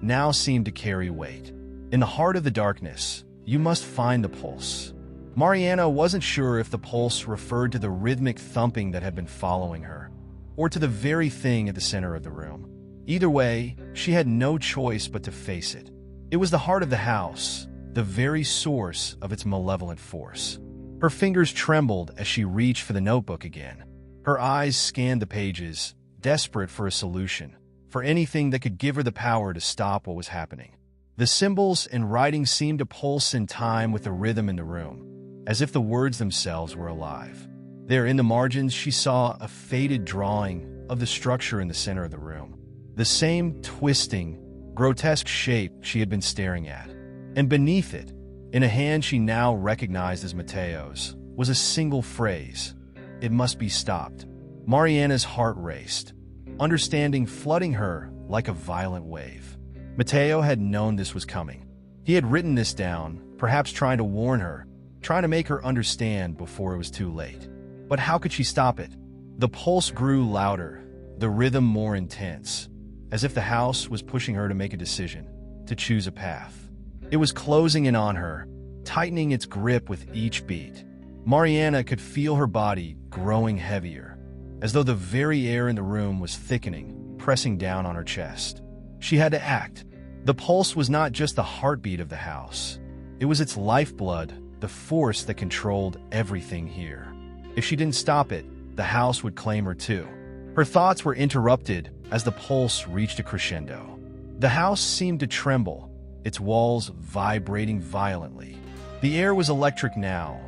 now seemed to carry weight. In the heart of the darkness, you must find the pulse. Mariana wasn't sure if the pulse referred to the rhythmic thumping that had been following her, or to the very thing at the center of the room. Either way, she had no choice but to face it. It was the heart of the house, the very source of its malevolent force. Her fingers trembled as she reached for the notebook again. Her eyes scanned the pages, desperate for a solution, for anything that could give her the power to stop what was happening. The symbols and writing seemed to pulse in time with the rhythm in the room, as if the words themselves were alive. There in the margins, she saw a faded drawing of the structure in the center of the room. The same twisting, grotesque shape she had been staring at. And beneath it, in a hand she now recognized as Mateo's, was a single phrase: "It must be stopped." Mariana's heart raced, understanding flooding her like a violent wave. Mateo had known this was coming. He had written this down, perhaps trying to warn her, trying to make her understand before it was too late. But how could she stop it? The pulse grew louder, the rhythm more intense, as if the house was pushing her to make a decision, to choose a path. It was closing in on her, tightening its grip with each beat. Mariana could feel her body growing heavier, as though the very air in the room was thickening, pressing down on her chest. She had to act. The pulse was not just the heartbeat of the house. It was its lifeblood, the force that controlled everything here. If she didn't stop it, the house would claim her too. Her thoughts were interrupted as the pulse reached a crescendo. The house seemed to tremble, its walls vibrating violently. The air was electric now,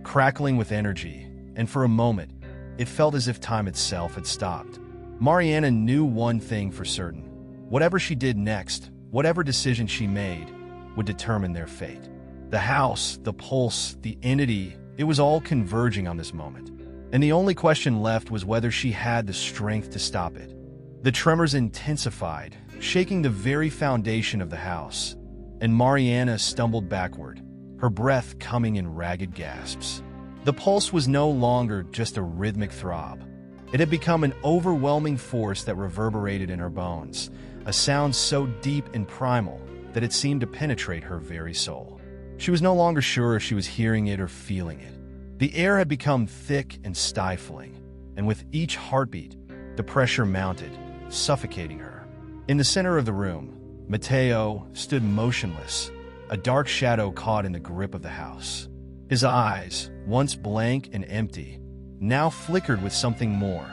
crackling with energy, and for a moment, it felt as if time itself had stopped. Mariana knew one thing for certain. Whatever she did next, whatever decision she made, would determine their fate. The house, the pulse, the entity, it was all converging on this moment. And the only question left was whether she had the strength to stop it. The tremors intensified, shaking the very foundation of the house, and Mariana stumbled backward, her breath coming in ragged gasps. The pulse was no longer just a rhythmic throb. It had become an overwhelming force that reverberated in her bones, a sound so deep and primal that it seemed to penetrate her very soul. She was no longer sure if she was hearing it or feeling it. The air had become thick and stifling, and with each heartbeat, the pressure mounted, suffocating her. In the center of the room, Mateo stood motionless, a dark shadow caught in the grip of the house. His eyes, once blank and empty, now flickered with something more,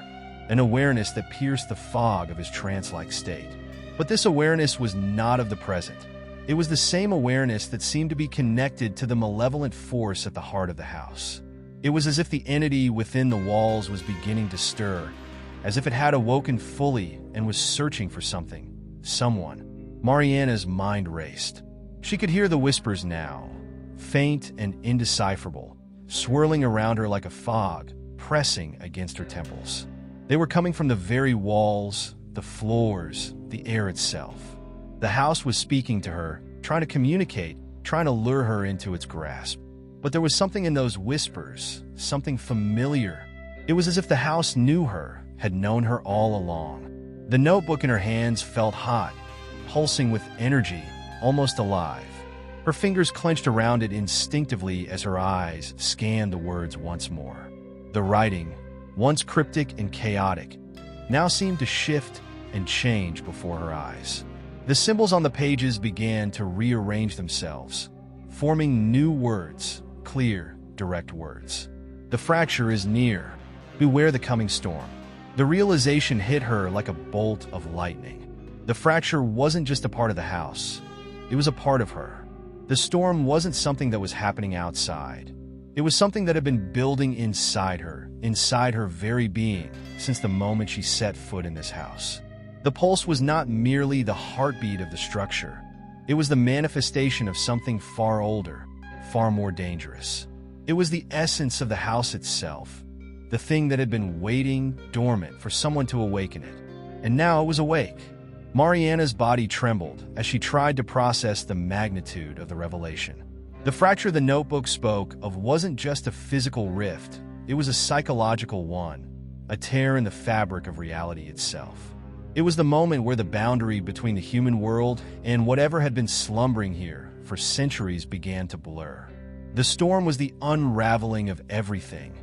an awareness that pierced the fog of his trance-like state. But this awareness was not of the present. It was the same awareness that seemed to be connected to the malevolent force at the heart of the house. It was as if the entity within the walls was beginning to stir, as if it had awoken fully and was searching for something, someone. Mariana's mind raced. She could hear the whispers now, faint and indecipherable, swirling around her like a fog, pressing against her temples. They were coming from the very walls, the floors, the air itself. The house was speaking to her, trying to communicate, trying to lure her into its grasp. But there was something in those whispers, something familiar. It was as if the house knew her, had known her all along. The notebook in her hands felt hot, pulsing with energy, almost alive. Her fingers clenched around it instinctively as her eyes scanned the words once more. The writing, once cryptic and chaotic, now seemed to shift and change before her eyes. The symbols on the pages began to rearrange themselves, forming new words, clear, direct words. The fracture is near. Beware the coming storm. The realization hit her like a bolt of lightning. The fracture wasn't just a part of the house. It was a part of her. The storm wasn't something that was happening outside. It was something that had been building inside her very being, since the moment she set foot in this house. The pulse was not merely the heartbeat of the structure. It was the manifestation of something far older, far more dangerous. It was the essence of the house itself, the thing that had been waiting dormant for someone to awaken it. And now it was awake. Mariana's body trembled as she tried to process the magnitude of the revelation. The fracture the notebook spoke of wasn't just a physical rift, it was a psychological one, a tear in the fabric of reality itself. It was the moment where the boundary between the human world and whatever had been slumbering here for centuries began to blur. The storm was the unraveling of everything,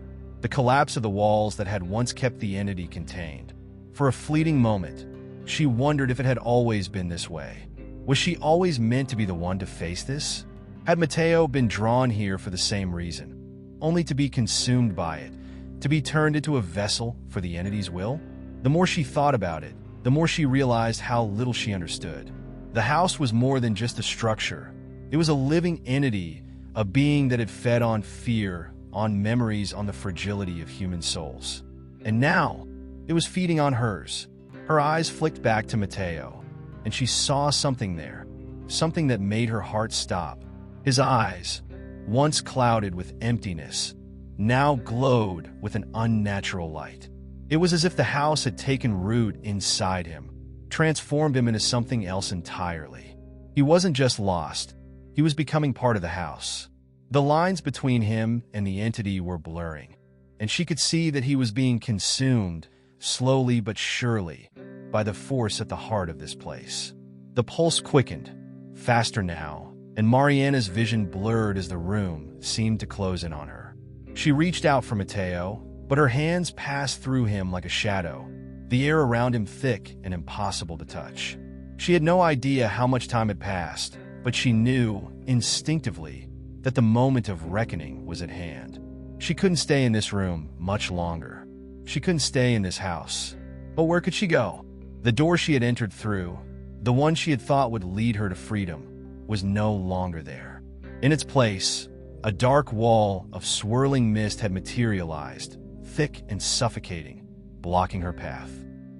the collapse of the walls that had once kept the entity contained. For a fleeting moment, she wondered if it had always been this way. Was she always meant to be the one to face this? Had Mateo been drawn here for the same reason, only to be consumed by it, to be turned into a vessel for the entity's will? The more she thought about it, the more she realized how little she understood. The house was more than just a structure. It was a living entity, a being that had fed on fear, on memories, on the fragility of human souls. And now, it was feeding on hers. Her eyes flicked back to Mateo, and she saw something there, something that made her heart stop. His eyes, once clouded with emptiness, now glowed with an unnatural light. It was as if the house had taken root inside him, transformed him into something else entirely. He wasn't just lost, he was becoming part of the house. The lines between him and the entity were blurring, and she could see that he was being consumed, slowly but surely, by the force at the heart of this place. The pulse quickened, faster now, and Mariana's vision blurred as the room seemed to close in on her. She reached out for Mateo, but her hands passed through him like a shadow, the air around him thick and impossible to touch. She had no idea how much time had passed, but she knew, instinctively, that the moment of reckoning was at hand. She couldn't stay in this room much longer. She couldn't stay in this house. But where could she go? The door she had entered through, the one she had thought would lead her to freedom, was no longer there. In its place, a dark wall of swirling mist had materialized, thick and suffocating, blocking her path.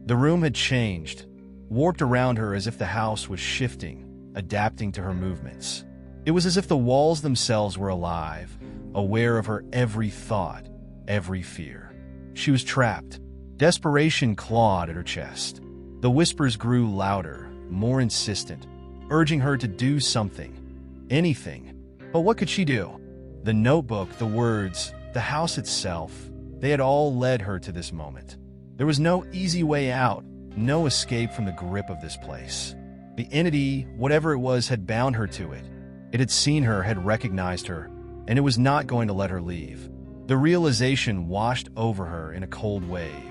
The room had changed, warped around her as if the house was shifting, adapting to her movements. It was as if the walls themselves were alive, aware of her every thought, every fear. She was trapped. Desperation clawed at her chest. The whispers grew louder, more insistent, urging her to do something, anything. But what could she do? The notebook, the words, the house itself, they had all led her to this moment. There was no easy way out, no escape from the grip of this place. The entity, whatever it was, had bound her to it. It had seen her, had recognized her, and it was not going to let her leave. The realization washed over her in a cold wave.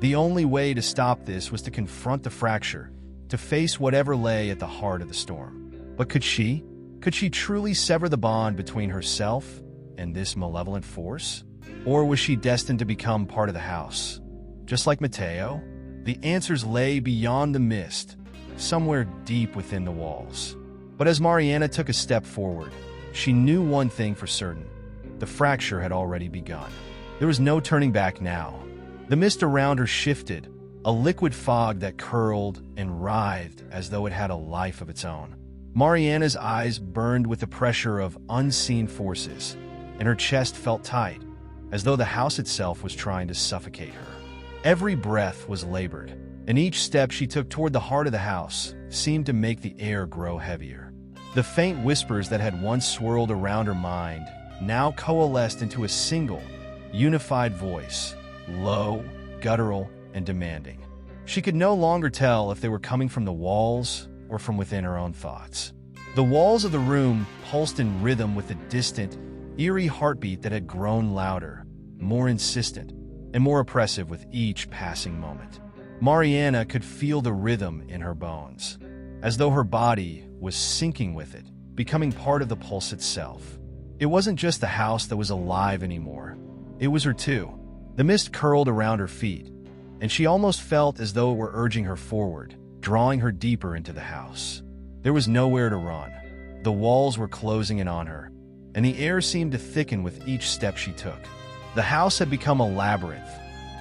The only way to stop this was to confront the fracture, to face whatever lay at the heart of the storm. But could she? Could she truly sever the bond between herself and this malevolent force? Or was she destined to become part of the house? Just like Mateo? The answers lay beyond the mist, somewhere deep within the walls. But as Mariana took a step forward, she knew one thing for certain. The fracture had already begun. There was no turning back now. The mist around her shifted, a liquid fog that curled and writhed as though it had a life of its own. Mariana's eyes burned with the pressure of unseen forces, and her chest felt tight, as though the house itself was trying to suffocate her. Every breath was labored, and each step she took toward the heart of the house seemed to make the air grow heavier. The faint whispers that had once swirled around her mind now coalesced into a single, unified voice, low, guttural, and demanding. She could no longer tell if they were coming from the walls or from within her own thoughts. The walls of the room pulsed in rhythm with a distant, eerie heartbeat that had grown louder, more insistent, and more oppressive with each passing moment. Mariana could feel the rhythm in her bones, as though her body was syncing with it, becoming part of the pulse itself. It wasn't just the house that was alive anymore. It was her too. The mist curled around her feet, and she almost felt as though it were urging her forward, drawing her deeper into the house. There was nowhere to run. The walls were closing in on her, and the air seemed to thicken with each step she took. The house had become a labyrinth,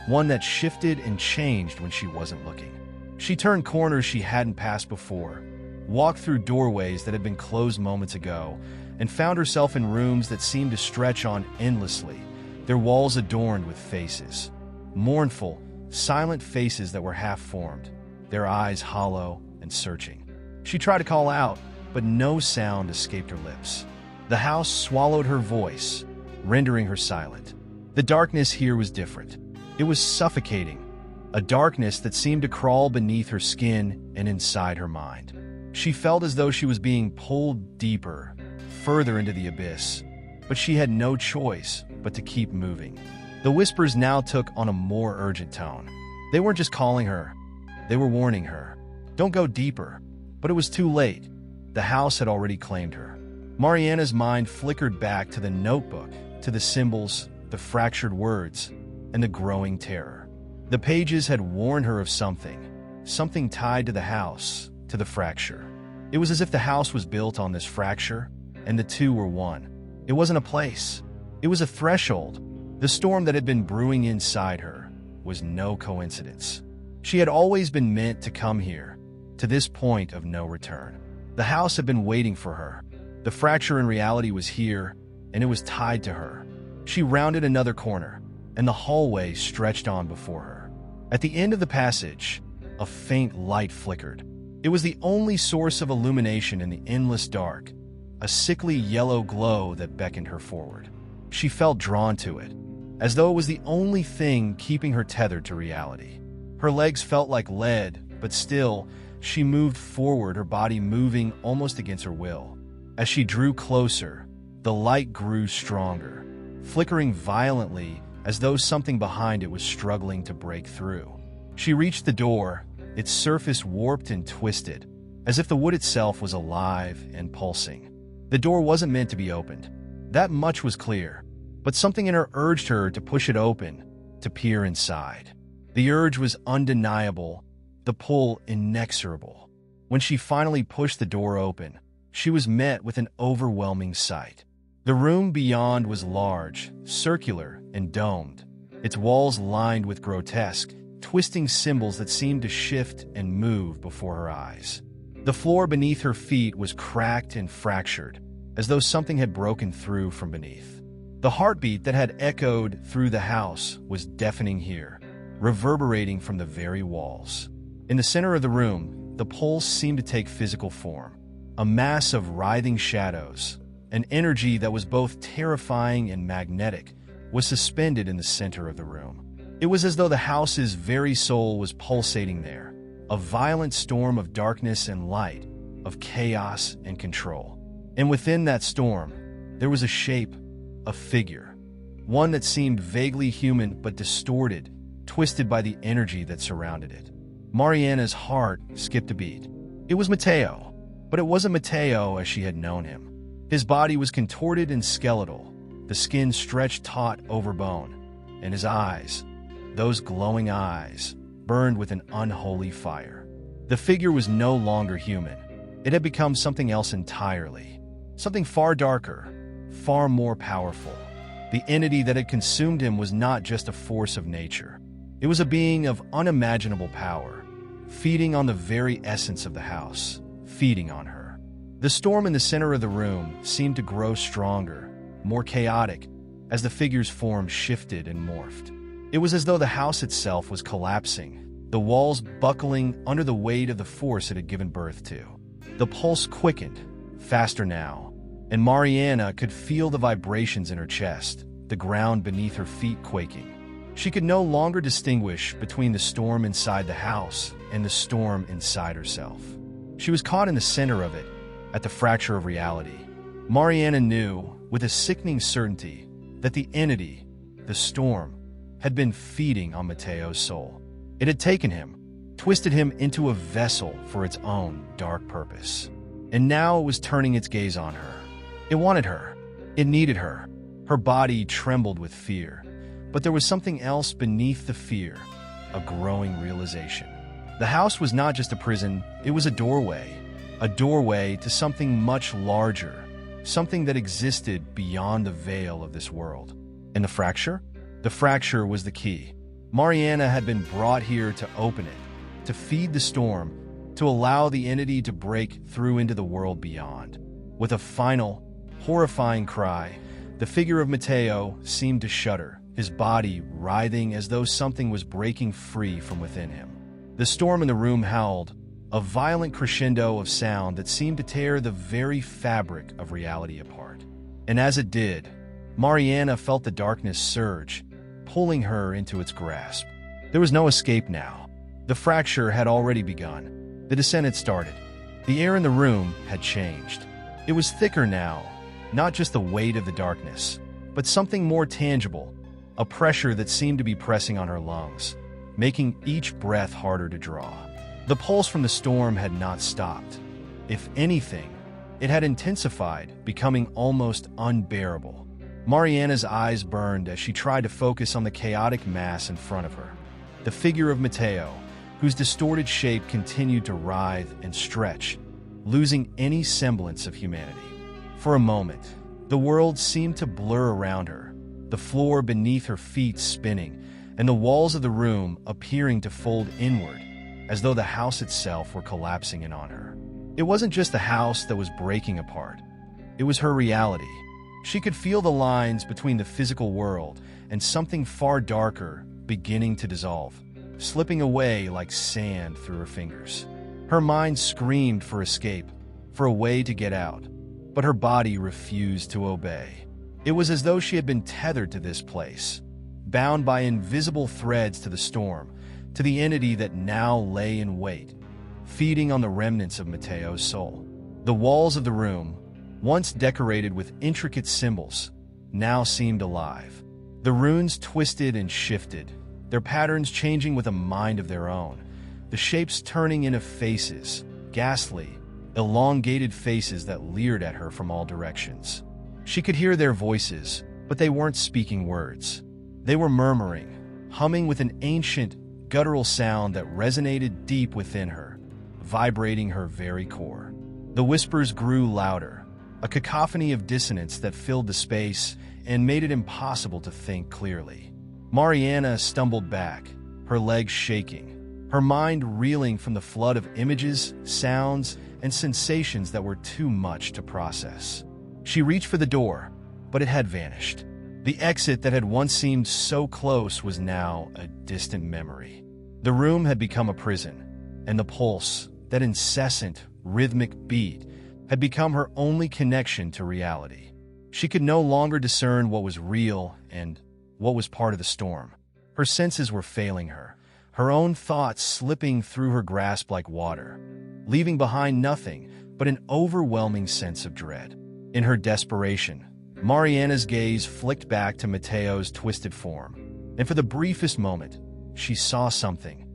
one that shifted and changed when she wasn't looking. She turned corners she hadn't passed before, walked through doorways that had been closed moments ago, and found herself in rooms that seemed to stretch on endlessly, their walls adorned with faces. Mournful, silent faces that were half-formed, their eyes hollow, and searching. She tried to call out, but no sound escaped her lips. The house swallowed her voice, rendering her silent. The darkness here was different. It was suffocating, a darkness that seemed to crawl beneath her skin and inside her mind. She felt as though she was being pulled deeper, further into the abyss, but she had no choice but to keep moving. The whispers now took on a more urgent tone. They weren't just calling her, they were warning her. Don't go deeper. But it was too late. The house had already claimed her. Mariana's mind flickered back to the notebook, to the symbols, the fractured words, and the growing terror. The pages had warned her of something tied to the house, to the fracture. It was as if the house was built on this fracture, and the two were one. It wasn't a place. It was a threshold. The storm that had been brewing inside her was no coincidence. She had always been meant to come here, to this point of no return. The house had been waiting for her. The fracture in reality was here, and it was tied to her. She rounded another corner, and the hallway stretched on before her. At the end of the passage, a faint light flickered. It was the only source of illumination in the endless dark, a sickly yellow glow that beckoned her forward. She felt drawn to it, as though it was the only thing keeping her tethered to reality. Her legs felt like lead, but still, she moved forward, her body moving almost against her will. As she drew closer, the light grew stronger, flickering violently as though something behind it was struggling to break through. She reached the door, its surface warped and twisted, as if the wood itself was alive and pulsing. The door wasn't meant to be opened. That much was clear, but something in her urged her to push it open, to peer inside. The urge was undeniable, the pull inexorable. When she finally pushed the door open, she was met with an overwhelming sight. The room beyond was large, circular, and domed, its walls lined with grotesque, twisting symbols that seemed to shift and move before her eyes. The floor beneath her feet was cracked and fractured, as though something had broken through from beneath. The heartbeat that had echoed through the house was deafening here, reverberating from the very walls. In the center of the room, the pulse seemed to take physical form, a mass of writhing shadows. An energy that was both terrifying and magnetic was suspended in the center of the room. It was as though the house's very soul was pulsating there, a violent storm of darkness and light, of chaos and control. And within that storm, there was a shape, a figure, one that seemed vaguely human but distorted, twisted by the energy that surrounded it. Mariana's heart skipped a beat. It was Matteo, but it wasn't Matteo as she had known him. His body was contorted and skeletal, the skin stretched taut over bone, and his eyes, those glowing eyes, burned with an unholy fire. The figure was no longer human. It had become something else entirely, something far darker, far more powerful. The entity that had consumed him was not just a force of nature. It was a being of unimaginable power, feeding on the very essence of the house, feeding on her. The storm in the center of the room seemed to grow stronger, more chaotic, as the figure's form shifted and morphed. It was as though the house itself was collapsing, the walls buckling under the weight of the force it had given birth to. The pulse quickened, faster now, and Mariana could feel the vibrations in her chest, the ground beneath her feet quaking. She could no longer distinguish between the storm inside the house and the storm inside herself. She was caught in the center of it, at the fracture of reality. Mariana knew, with a sickening certainty, that the entity, the storm, had been feeding on Matteo's soul. It had taken him, twisted him into a vessel for its own dark purpose. And now it was turning its gaze on her. It wanted her. It needed her. Her body trembled with fear. But there was something else beneath the fear, a growing realization. The house was not just a prison, it was a doorway to something much larger, something that existed beyond the veil of this world. And the fracture? The fracture was the key. Mariana had been brought here to open it, to feed the storm, to allow the entity to break through into the world beyond. With a final, horrifying cry, the figure of Matteo seemed to shudder, his body writhing as though something was breaking free from within him. The storm in the room howled, a violent crescendo of sound that seemed to tear the very fabric of reality apart. And as it did, Mariana felt the darkness surge, pulling her into its grasp. There was no escape now. The fracture had already begun. The descent had started. The air in the room had changed. It was thicker now, not just the weight of the darkness, but something more tangible, a pressure that seemed to be pressing on her lungs, making each breath harder to draw. The pulse from the storm had not stopped. If anything, it had intensified, becoming almost unbearable. Mariana's eyes burned as she tried to focus on the chaotic mass in front of her. The figure of Mateo, whose distorted shape continued to writhe and stretch, losing any semblance of humanity. For a moment, the world seemed to blur around her, the floor beneath her feet spinning, and the walls of the room appearing to fold inward, as though the house itself were collapsing in on her. It wasn't just the house that was breaking apart. It was her reality. She could feel the lines between the physical world and something far darker beginning to dissolve, slipping away like sand through her fingers. Her mind screamed for escape, for a way to get out, but her body refused to obey. It was as though she had been tethered to this place, bound by invisible threads to the storm, to the entity that now lay in wait, feeding on the remnants of Mateo's soul. The walls of the room, once decorated with intricate symbols, now seemed alive. The runes twisted and shifted, their patterns changing with a mind of their own, the shapes turning into faces, ghastly, elongated faces that leered at her from all directions. She could hear their voices, but they weren't speaking words. They were murmuring, humming with an ancient, guttural sound that resonated deep within her, vibrating her very core. The whispers grew louder, a cacophony of dissonance that filled the space and made it impossible to think clearly. Mariana stumbled back, her legs shaking, her mind reeling from the flood of images, sounds, and sensations that were too much to process. She reached for the door, but it had vanished. The exit that had once seemed so close was now a distant memory. The room had become a prison, and the pulse, that incessant, rhythmic beat, had become her only connection to reality. She could no longer discern what was real and what was part of the storm. Her senses were failing her, her own thoughts slipping through her grasp like water, leaving behind nothing but an overwhelming sense of dread. In her desperation, Mariana's gaze flicked back to Mateo's twisted form, and for the briefest moment, she saw something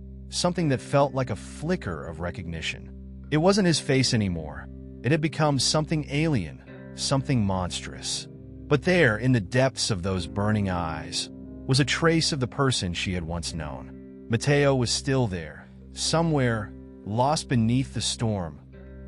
that felt like a flicker of recognition. It wasn't his face anymore. It had become something alien, something monstrous. But there, in the depths of those burning eyes, was a trace of the person she had once known. Mateo was still there, somewhere, lost beneath the storm,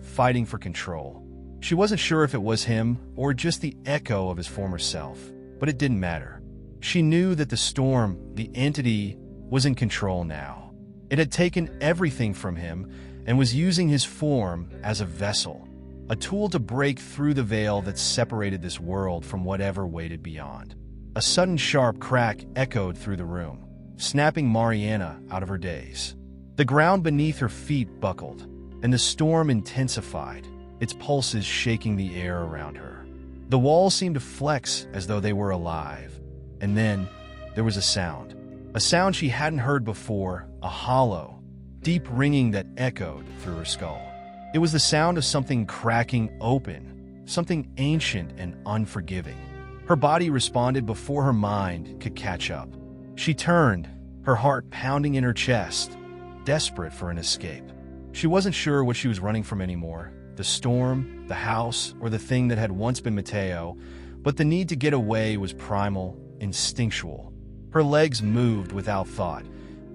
fighting for control. She wasn't sure if it was him or just the echo of his former self, but it didn't matter. She knew that the storm, the entity, was in control now. It had taken everything from him and was using his form as a vessel, a tool to break through the veil that separated this world from whatever waited beyond. A sudden sharp crack echoed through the room, snapping Mariana out of her daze. The ground beneath her feet buckled, and the storm intensified, its pulses shaking the air around her. The walls seemed to flex as though they were alive. And then there was a sound she hadn't heard before, a hollow, deep ringing that echoed through her skull. It was the sound of something cracking open, something ancient and unforgiving. Her body responded before her mind could catch up. She turned, her heart pounding in her chest, desperate for an escape. She wasn't sure what she was running from anymore, the storm, the house, or the thing that had once been Mateo, but the need to get away was primal, instinctual. Her legs moved without thought,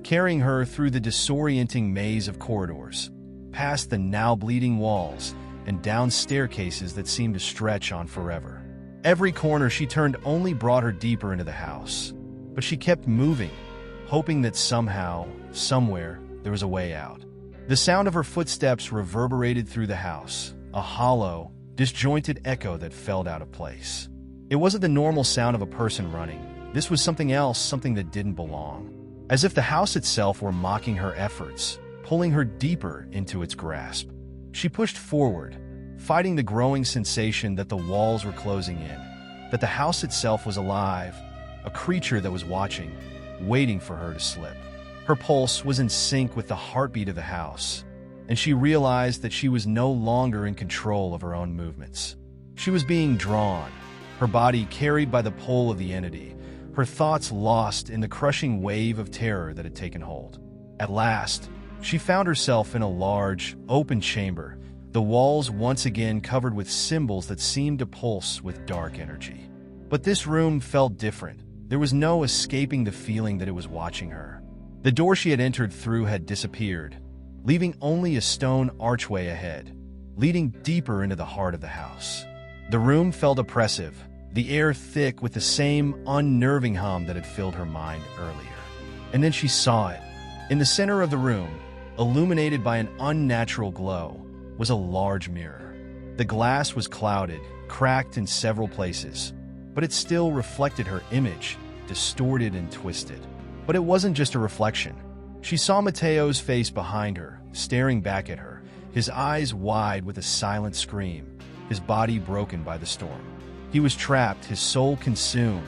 carrying her through the disorienting maze of corridors, past the now bleeding walls, and down staircases that seemed to stretch on forever. Every corner she turned only brought her deeper into the house, but she kept moving, hoping that somehow, somewhere, there was a way out. The sound of her footsteps reverberated through the house, a hollow, disjointed echo that felt out of place. It wasn't the normal sound of a person running. This was something else, something that didn't belong. As if the house itself were mocking her efforts, pulling her deeper into its grasp. She pushed forward, fighting the growing sensation that the walls were closing in, that the house itself was alive, a creature that was watching, waiting for her to slip. Her pulse was in sync with the heartbeat of the house, and she realized that she was no longer in control of her own movements. She was being drawn, her body carried by the pull of the entity, her thoughts lost in the crushing wave of terror that had taken hold. At last, she found herself in a large, open chamber, the walls once again covered with symbols that seemed to pulse with dark energy. But this room felt different. There was no escaping the feeling that it was watching her. The door she had entered through had disappeared, leaving only a stone archway ahead, leading deeper into the heart of the house. The room felt oppressive, the air thick with the same unnerving hum that had filled her mind earlier. And then she saw it. In the center of the room, illuminated by an unnatural glow, was a large mirror. The glass was clouded, cracked in several places, but it still reflected her image, distorted and twisted. But it wasn't just a reflection. She saw Mateo's face behind her, staring back at her, his eyes wide with a silent scream, his body broken by the storm. He was trapped, his soul consumed,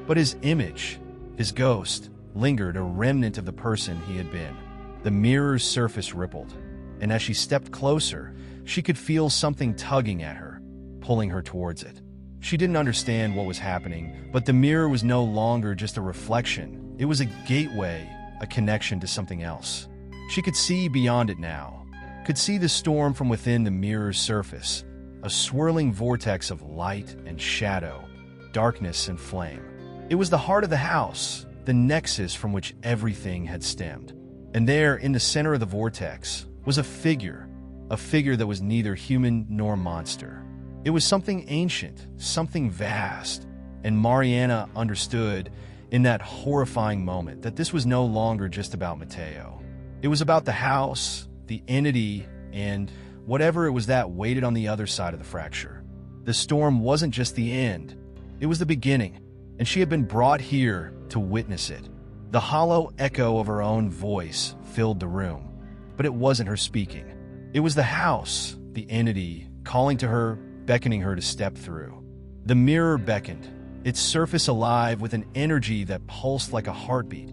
but his image, his ghost, lingered, a remnant of the person he had been. The mirror's surface rippled, and as she stepped closer, she could feel something tugging at her, pulling her towards it. She didn't understand what was happening, but the mirror was no longer just a reflection. It was a gateway, a connection to something else. She could see beyond it now, could see the storm from within the mirror's surface, a swirling vortex of light and shadow, darkness and flame. It was the heart of the house, the nexus from which everything had stemmed. And there, in the center of the vortex, was a figure that was neither human nor monster. It was something ancient, something vast, and Mariana understood in that horrifying moment that this was no longer just about Mateo. It was about the house, the entity, and whatever it was that waited on the other side of the fracture. The storm wasn't just the end, it was the beginning, and she had been brought here to witness it. The hollow echo of her own voice filled the room, but it wasn't her speaking. It was the house, the entity, calling to her, beckoning her to step through. The mirror beckoned, its surface alive with an energy that pulsed like a heartbeat,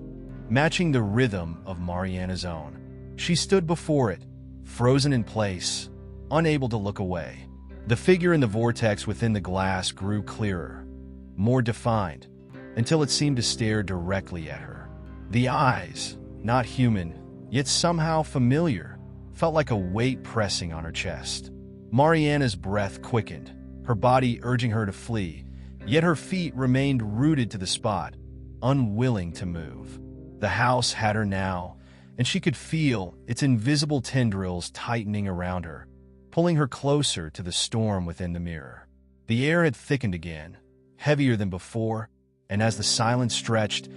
matching the rhythm of Mariana's own. She stood before it, frozen in place, unable to look away. The figure in the vortex within the glass grew clearer, more defined, until it seemed to stare directly at her. The eyes, not human, yet somehow familiar, felt like a weight pressing on her chest. Mariana's breath quickened, her body urging her to flee, yet her feet remained rooted to the spot, unwilling to move. The house had her now, and she could feel its invisible tendrils tightening around her, pulling her closer to the storm within the mirror. The air had thickened again, heavier than before, and as the silence stretched,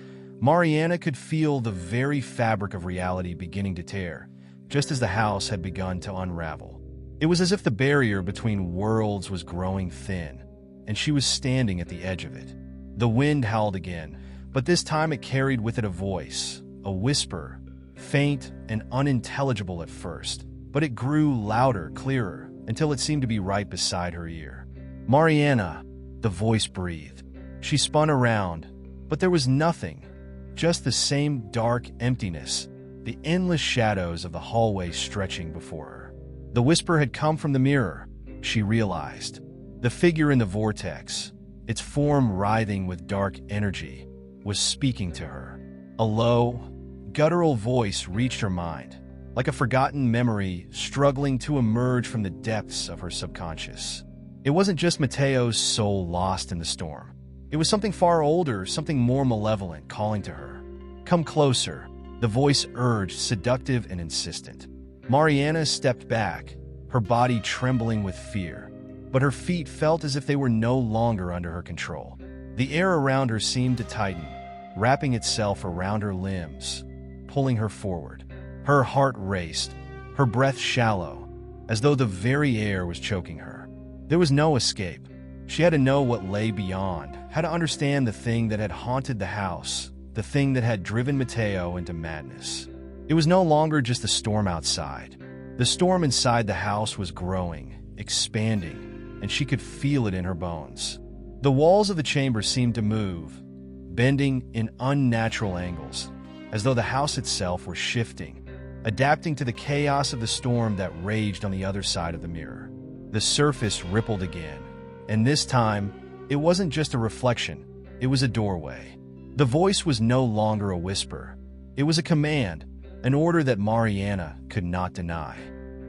Mariana could feel the very fabric of reality beginning to tear, just as the house had begun to unravel. It was as if the barrier between worlds was growing thin, and she was standing at the edge of it. The wind howled again, but this time it carried with it a voice, a whisper, faint and unintelligible at first, but it grew louder, clearer, until it seemed to be right beside her ear. "Mariana," the voice breathed. She spun around, but there was nothing, just the same dark emptiness, the endless shadows of the hallway stretching before her. The whisper had come from the mirror, she realized. The figure in the vortex, its form writhing with dark energy, was speaking to her. A low, guttural voice reached her mind, like a forgotten memory struggling to emerge from the depths of her subconscious. It wasn't just Mateo's soul lost in the storm. It was something far older, something more malevolent calling to her. "Come closer," the voice urged, seductive and insistent. Mariana stepped back, her body trembling with fear, but her feet felt as if they were no longer under her control. The air around her seemed to tighten, wrapping itself around her limbs, pulling her forward. Her heart raced, her breath shallow, as though the very air was choking her. There was no escape. She had to know what lay beyond, had to understand the thing that had haunted the house, the thing that had driven Mateo into madness. It was no longer just the storm outside. The storm inside the house was growing, expanding, and she could feel it in her bones. The walls of the chamber seemed to move, bending in unnatural angles, as though the house itself were shifting, adapting to the chaos of the storm that raged on the other side of the mirror. The surface rippled again, and this time, it wasn't just a reflection, it was a doorway. The voice was no longer a whisper. It was a command, an order that Mariana could not deny.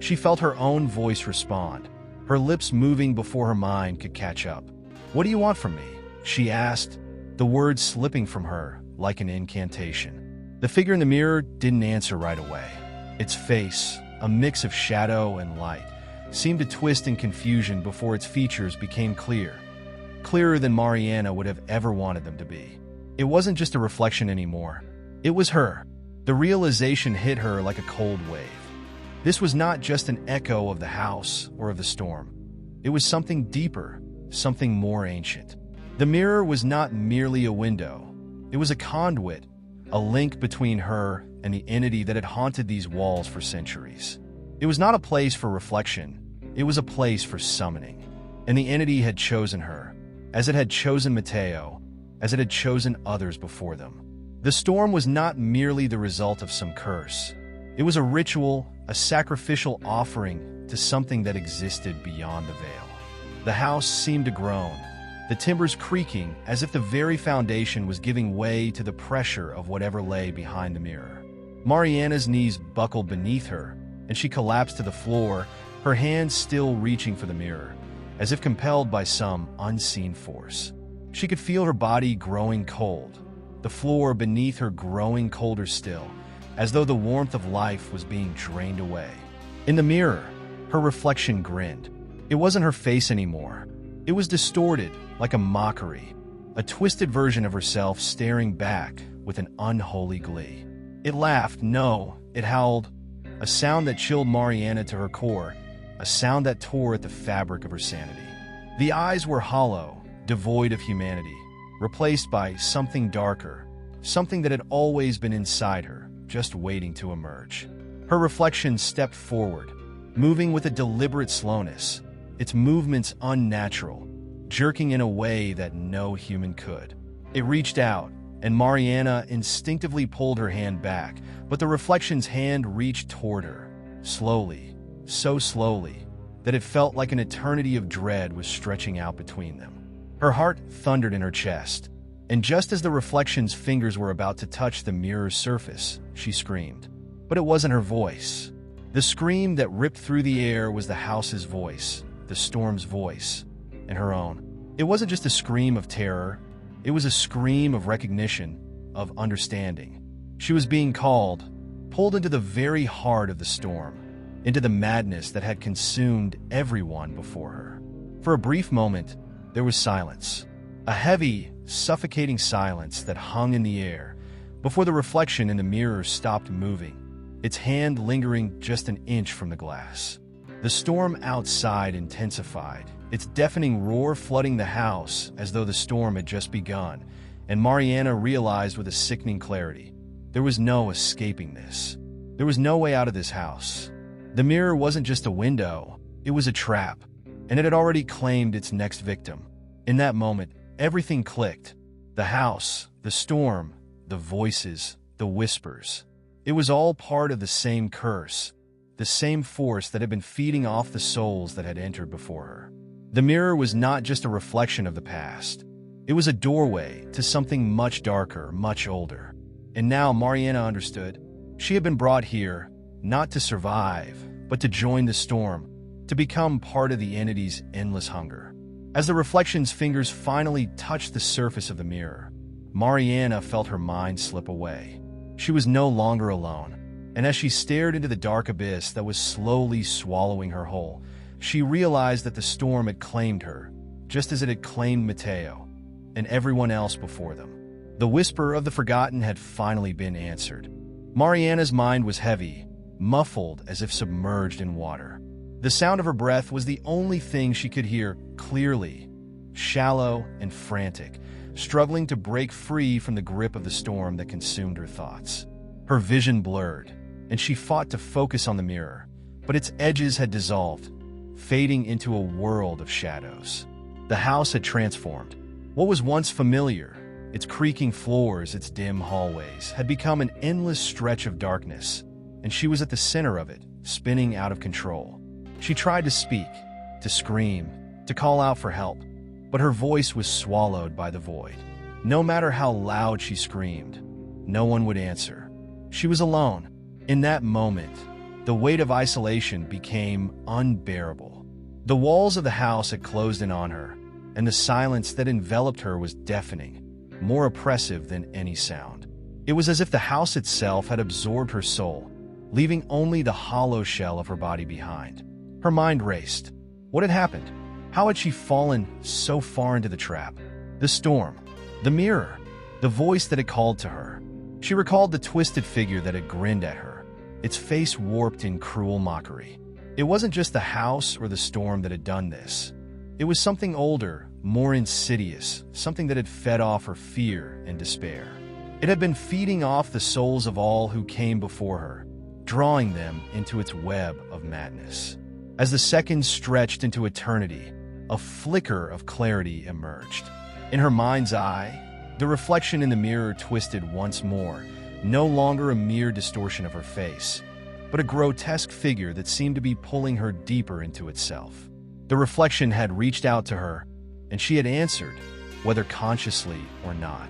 She felt her own voice respond, her lips moving before her mind could catch up. "What do you want from me?" she asked, the words slipping from her like an incantation. The figure in the mirror didn't answer right away. Its face, a mix of shadow and light, seemed to twist in confusion before its features became clearer than Mariana would have ever wanted them to be. It wasn't just a reflection anymore. It was her. The realization hit her like a cold wave. This was not just an echo of the house or of the storm. It was something deeper, something more ancient. The mirror was not merely a window. It was a conduit, a link between her and the entity that had haunted these walls for centuries. It was not a place for reflection. It was a place for summoning. And the entity had chosen her, as it had chosen Mateo, as it had chosen others before them. The storm was not merely the result of some curse. It was a ritual, a sacrificial offering to something that existed beyond the veil. The house seemed to groan, the timbers creaking as if the very foundation was giving way to the pressure of whatever lay behind the mirror. Mariana's knees buckled beneath her, and she collapsed to the floor, her hands still reaching for the mirror, as if compelled by some unseen force. She could feel her body growing cold, the floor beneath her growing colder still, as though the warmth of life was being drained away. In the mirror, her reflection grinned. It wasn't her face anymore. It was distorted, like a mockery, a twisted version of herself staring back with an unholy glee. It laughed, no, it howled, a sound that chilled Mariana to her core, a sound that tore at the fabric of her sanity. The eyes were hollow, devoid of humanity, replaced by something darker, something that had always been inside her, just waiting to emerge. Her reflection stepped forward, moving with a deliberate slowness, its movements unnatural, jerking in a way that no human could. It reached out, and Mariana instinctively pulled her hand back, but the reflection's hand reached toward her, slowly, so slowly, that it felt like an eternity of dread was stretching out between them. Her heart thundered in her chest, and just as the reflection's fingers were about to touch the mirror's surface, she screamed. But it wasn't her voice. The scream that ripped through the air was the house's voice, the storm's voice, and her own. It wasn't just a scream of terror. It was a scream of recognition, of understanding. She was being called, pulled into the very heart of the storm, into the madness that had consumed everyone before her. For a brief moment, there was silence, a heavy, suffocating silence that hung in the air before the reflection in the mirror stopped moving, its hand lingering just an inch from the glass. The storm outside intensified, its deafening roar flooding the house as though the storm had just begun, and Mariana realized with a sickening clarity, there was no escaping this. There was no way out of this house. The mirror wasn't just a window, it was a trap, and it had already claimed its next victim. In that moment, everything clicked. The house, the storm, the voices, the whispers. It was all part of the same curse, the same force that had been feeding off the souls that had entered before her. The mirror was not just a reflection of the past. It was a doorway to something much darker, much older. And now Mariana understood. She had been brought here, not to survive, but to join the storm, to become part of the entity's endless hunger. As the reflection's fingers finally touched the surface of the mirror, Mariana felt her mind slip away. She was no longer alone, and as she stared into the dark abyss that was slowly swallowing her whole, she realized that the storm had claimed her, just as it had claimed Mateo, and everyone else before them. The whisper of the forgotten had finally been answered. Mariana's mind was heavy, muffled as if submerged in water. The sound of her breath was the only thing she could hear clearly, shallow and frantic, struggling to break free from the grip of the storm that consumed her thoughts. Her vision blurred, and she fought to focus on the mirror, but its edges had dissolved, fading into a world of shadows. The house had transformed. What was once familiar, its creaking floors, its dim hallways, had become an endless stretch of darkness, and she was at the center of it, spinning out of control. She tried to speak, to scream, to call out for help, but her voice was swallowed by the void. No matter how loud she screamed, no one would answer. She was alone. In that moment, the weight of isolation became unbearable. The walls of the house had closed in on her, and the silence that enveloped her was deafening, more oppressive than any sound. It was as if the house itself had absorbed her soul, leaving only the hollow shell of her body behind. Her mind raced. What had happened? How had she fallen so far into the trap? The storm, the mirror, the voice that had called to her. She recalled the twisted figure that had grinned at her, its face warped in cruel mockery. It wasn't just the house or the storm that had done this. It was something older, more insidious, something that had fed off her fear and despair. It had been feeding off the souls of all who came before her, drawing them into its web of madness. As the seconds stretched into eternity, a flicker of clarity emerged. In her mind's eye, the reflection in the mirror twisted once more, no longer a mere distortion of her face, but a grotesque figure that seemed to be pulling her deeper into itself. The reflection had reached out to her, and she had answered, whether consciously or not.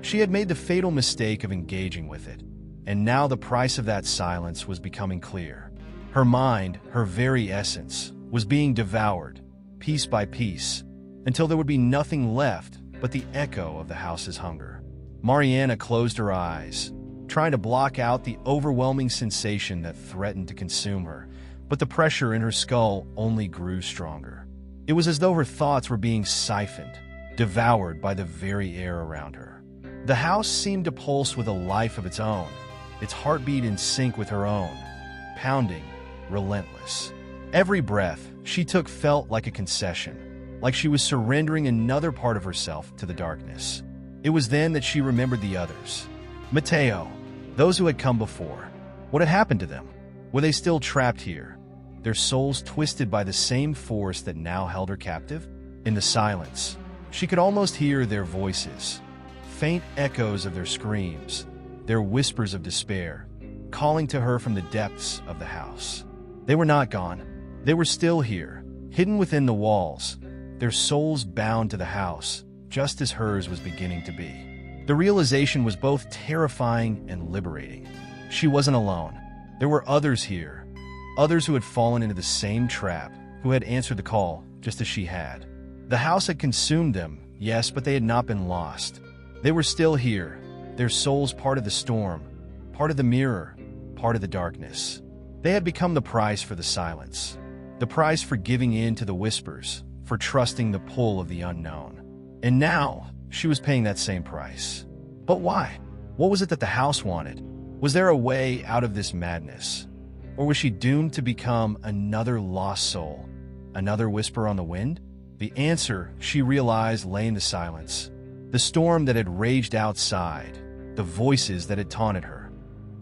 She had made the fatal mistake of engaging with it, and now the price of that silence was becoming clear. Her mind, her very essence, was being devoured, piece by piece, until there would be nothing left but the echo of the house's hunger. Mariana closed her eyes, trying to block out the overwhelming sensation that threatened to consume her, but the pressure in her skull only grew stronger. It was as though her thoughts were being siphoned, devoured by the very air around her. The house seemed to pulse with a life of its own, its heartbeat in sync with her own, pounding, relentless. Every breath she took felt like a concession, like she was surrendering another part of herself to the darkness. It was then that she remembered the others. Mateo, those who had come before. What had happened to them? Were they still trapped here, their souls twisted by the same force that now held her captive? In the silence, she could almost hear their voices, faint echoes of their screams, their whispers of despair, calling to her from the depths of the house. They were not gone. They were still here, hidden within the walls, their souls bound to the house, just as hers was beginning to be. The realization was both terrifying and liberating. She wasn't alone. There were others here, others who had fallen into the same trap, who had answered the call just as she had. The house had consumed them, yes, but they had not been lost. They were still here, their souls part of the storm, part of the mirror, part of the darkness. They had become the price for the silence, the price for giving in to the whispers, for trusting the pull of the unknown. And now, she was paying that same price. But why? What was it that the house wanted? Was there a way out of this madness? Or was she doomed to become another lost soul, another whisper on the wind? The answer, she realized, lay in the silence. The storm that had raged outside, the voices that had taunted her.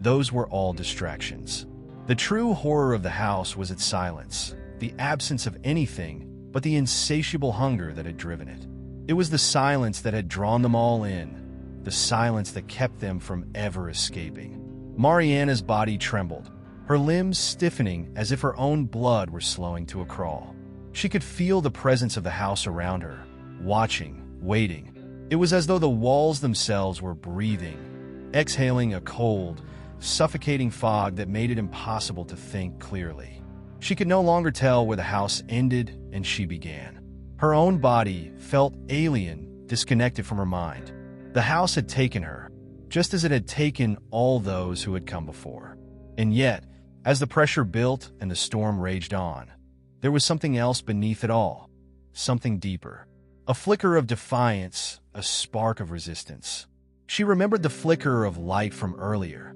Those were all distractions. The true horror of the house was its silence, the absence of anything but the insatiable hunger that had driven it. It was the silence that had drawn them all in, the silence that kept them from ever escaping. Mariana's body trembled, her limbs stiffening as if her own blood were slowing to a crawl. She could feel the presence of the house around her, watching, waiting. It was as though the walls themselves were breathing, exhaling a cold, suffocating fog that made it impossible to think clearly. She could no longer tell where the house ended and she began. Her own body felt alien, disconnected from her mind. The house had taken her, just as it had taken all those who had come before. And yet, as the pressure built and the storm raged on, there was something else beneath it all, something deeper. A flicker of defiance, a spark of resistance. She remembered the flicker of light from earlier,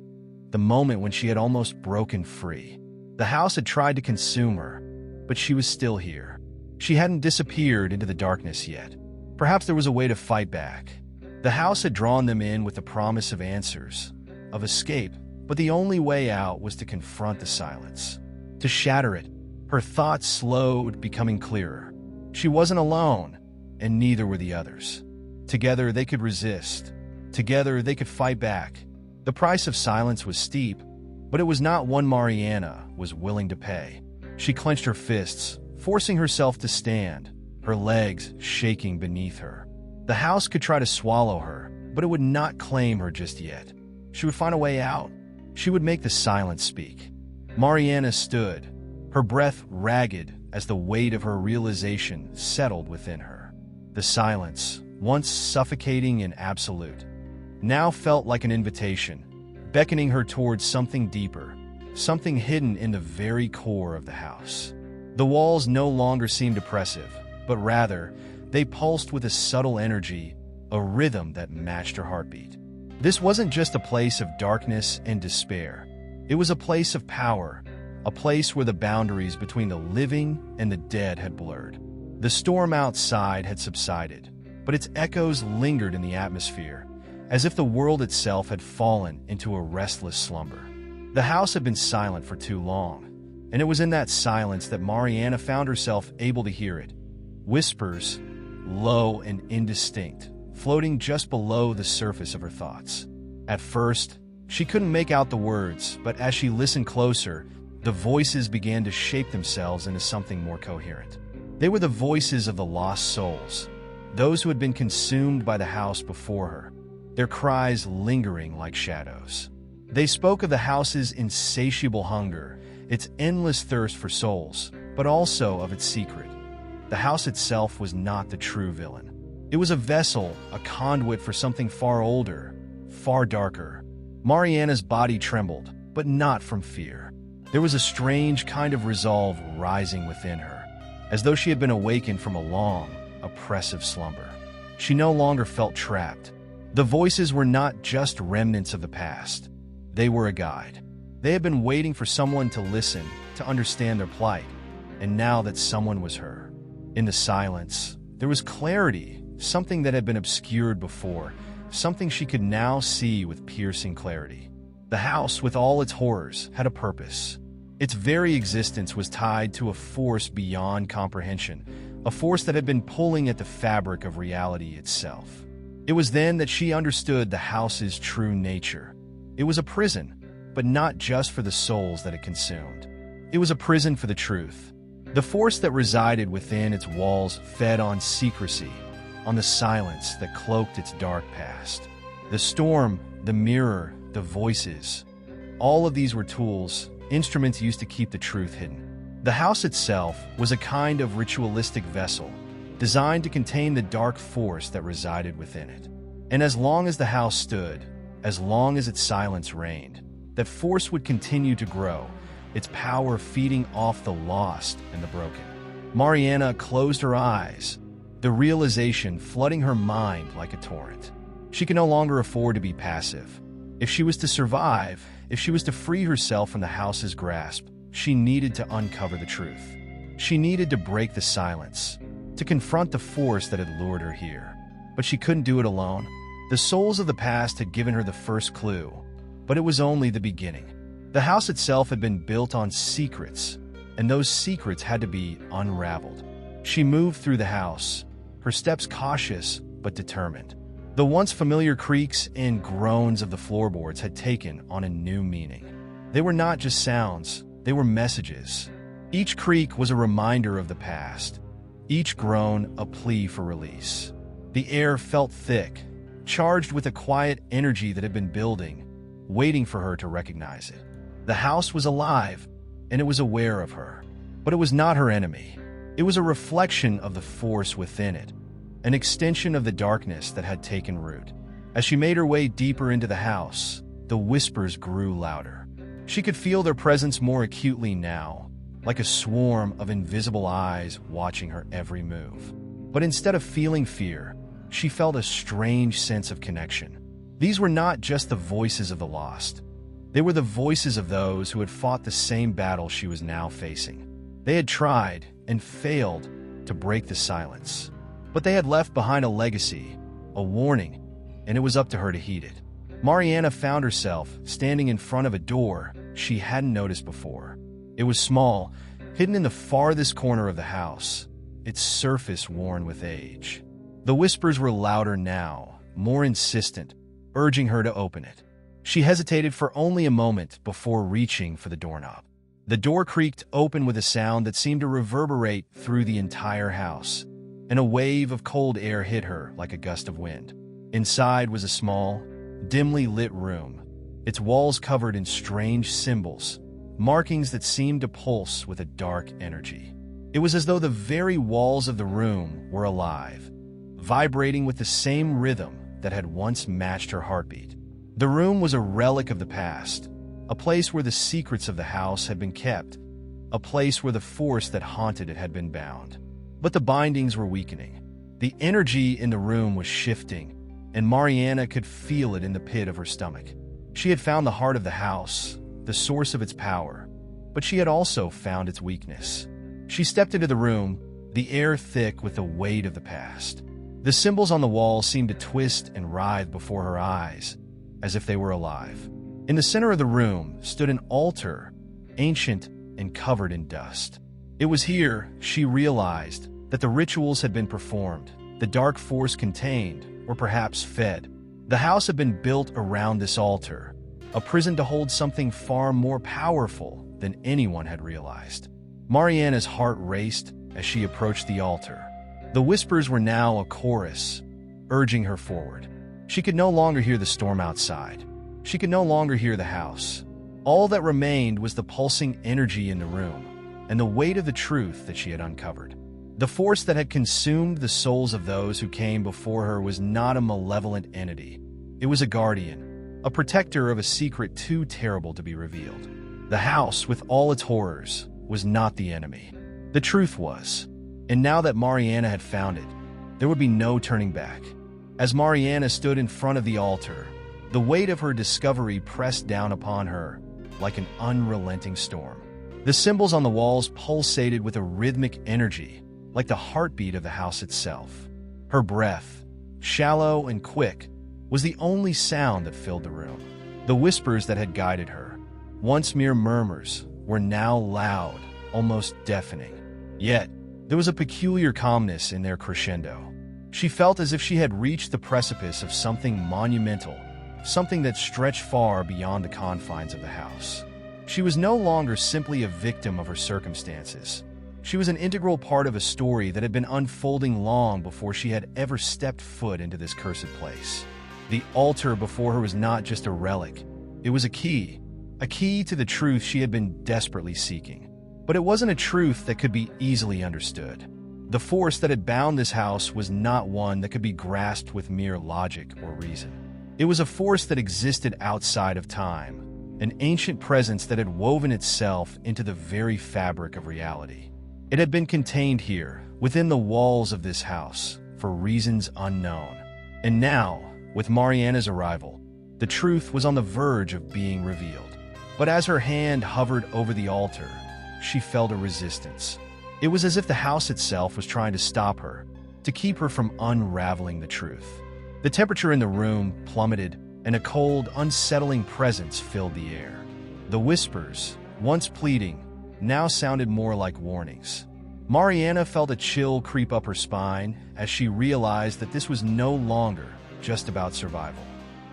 the moment when she had almost broken free. The house had tried to consume her, but she was still here. She hadn't disappeared into the darkness yet. Perhaps there was a way to fight back. The house had drawn them in with the promise of answers, of escape, But the only way out was to confront the silence, to shatter it. Her thoughts slowed, becoming clearer. She wasn't alone, and neither were the others. Together they could resist. Together they could fight back. The price of silence was steep, but it was not one Mariana was willing to pay. She clenched her fists, forcing herself to stand, her legs shaking beneath her. The house could try to swallow her, but it would not claim her just yet. She would find a way out. She would make the silence speak. Mariana stood, her breath ragged as the weight of her realization settled within her. The silence, once suffocating and absolute, now felt like an invitation, beckoning her towards something deeper, something hidden in the very core of the house. The walls no longer seemed oppressive, but rather, they pulsed with a subtle energy, a rhythm that matched her heartbeat. This wasn't just a place of darkness and despair. It was a place of power, a place where the boundaries between the living and the dead had blurred. The storm outside had subsided, but its echoes lingered in the atmosphere, as if the world itself had fallen into a restless slumber. The house had been silent for too long, and it was in that silence that Mariana found herself able to hear it. Whispers, low and indistinct, floating just below the surface of her thoughts. At first, she couldn't make out the words, but as she listened closer, the voices began to shape themselves into something more coherent. They were the voices of the lost souls, those who had been consumed by the house before her, their cries lingering like shadows. They spoke of the house's insatiable hunger, its endless thirst for souls, but also of its secret. The house itself was not the true villain. It was a vessel, a conduit for something far older, far darker. Mariana's body trembled, but not from fear. There was a strange kind of resolve rising within her, as though she had been awakened from a long, oppressive slumber. She no longer felt trapped. The voices were not just remnants of the past. They were a guide. They had been waiting for someone to listen, to understand their plight, and now that someone was her. In the silence, there was clarity, something that had been obscured before, something she could now see with piercing clarity. The house, with all its horrors, had a purpose. Its very existence was tied to a force beyond comprehension, a force that had been pulling at the fabric of reality itself. It was then that she understood the house's true nature. It was a prison, but not just for the souls that it consumed. It was a prison for the truth. The force that resided within its walls fed on secrecy, on the silence that cloaked its dark past. The storm, the mirror, the voices, all of these were tools, instruments used to keep the truth hidden. The house itself was a kind of ritualistic vessel, designed to contain the dark force that resided within it. And as long as the house stood, as long as its silence reigned, that force would continue to grow, its power feeding off the lost and the broken. Mariana closed her eyes, the realization flooding her mind like a torrent. She could no longer afford to be passive. If she was to survive, if she was to free herself from the house's grasp, she needed to uncover the truth. She needed to break the silence, to confront the force that had lured her here. But she couldn't do it alone. The souls of the past had given her the first clue, but it was only the beginning. The house itself had been built on secrets, and those secrets had to be unraveled. She moved through the house, her steps cautious but determined. The once familiar creaks and groans of the floorboards had taken on a new meaning. They were not just sounds, they were messages. Each creak was a reminder of the past, each groan a plea for release. The air felt thick, charged with a quiet energy that had been building, waiting for her to recognize it. The house was alive, and it was aware of her. But it was not her enemy. It was a reflection of the force within it, an extension of the darkness that had taken root. As she made her way deeper into the house, the whispers grew louder. She could feel their presence more acutely now, like a swarm of invisible eyes watching her every move. But instead of feeling fear, she felt a strange sense of connection. These were not just the voices of the lost. They were the voices of those who had fought the same battle she was now facing. They had tried and failed to break the silence, but they had left behind a legacy, a warning, and it was up to her to heed it. Mariana found herself standing in front of a door she hadn't noticed before. It was small, hidden in the farthest corner of the house, its surface worn with age. The whispers were louder now, more insistent, urging her to open it. She hesitated for only a moment before reaching for the doorknob. The door creaked open with a sound that seemed to reverberate through the entire house, and a wave of cold air hit her like a gust of wind. Inside was a small, dimly lit room, its walls covered in strange symbols, markings that seemed to pulse with a dark energy. It was as though the very walls of the room were alive, vibrating with the same rhythm that had once matched her heartbeat. The room was a relic of the past, a place where the secrets of the house had been kept, a place where the force that haunted it had been bound. But the bindings were weakening. The energy in the room was shifting, and Mariana could feel it in the pit of her stomach. She had found the heart of the house, the source of its power, but she had also found its weakness. She stepped into the room, the air thick with the weight of the past. The symbols on the wall seemed to twist and writhe before her eyes, as if they were alive. In the center of the room stood an altar, ancient and covered in dust. It was here she realized that the rituals had been performed, the dark force contained, or perhaps fed. The house had been built around this altar, a prison to hold something far more powerful than anyone had realized. Mariana's heart raced as she approached the altar. The whispers were now a chorus, urging her forward. She could no longer hear the storm outside. She could no longer hear the house. All that remained was the pulsing energy in the room, and the weight of the truth that she had uncovered. The force that had consumed the souls of those who came before her was not a malevolent entity. It was a guardian, a protector of a secret too terrible to be revealed. The house, with all its horrors, was not the enemy. The truth was. And now that Mariana had found it, there would be no turning back. As Mariana stood in front of the altar, the weight of her discovery pressed down upon her like an unrelenting storm. The symbols on the walls pulsated with a rhythmic energy, like the heartbeat of the house itself. Her breath, shallow and quick, was the only sound that filled the room. The whispers that had guided her, once mere murmurs, were now loud, almost deafening. Yet, there was a peculiar calmness in their crescendo. She felt as if she had reached the precipice of something monumental, something that stretched far beyond the confines of the house. She was no longer simply a victim of her circumstances. She was an integral part of a story that had been unfolding long before she had ever stepped foot into this cursed place. The altar before her was not just a relic. It was a key to the truth she had been desperately seeking. But it wasn't a truth that could be easily understood. The force that had bound this house was not one that could be grasped with mere logic or reason. It was a force that existed outside of time, an ancient presence that had woven itself into the very fabric of reality. It had been contained here, within the walls of this house, for reasons unknown. And now, with Mariana's arrival, the truth was on the verge of being revealed. But as her hand hovered over the altar, she felt a resistance. It was as if the house itself was trying to stop her, to keep her from unraveling the truth. The temperature in the room plummeted, and a cold, unsettling presence filled the air. The whispers, once pleading, now sounded more like warnings. Mariana felt a chill creep up her spine as she realized that this was no longer just about survival.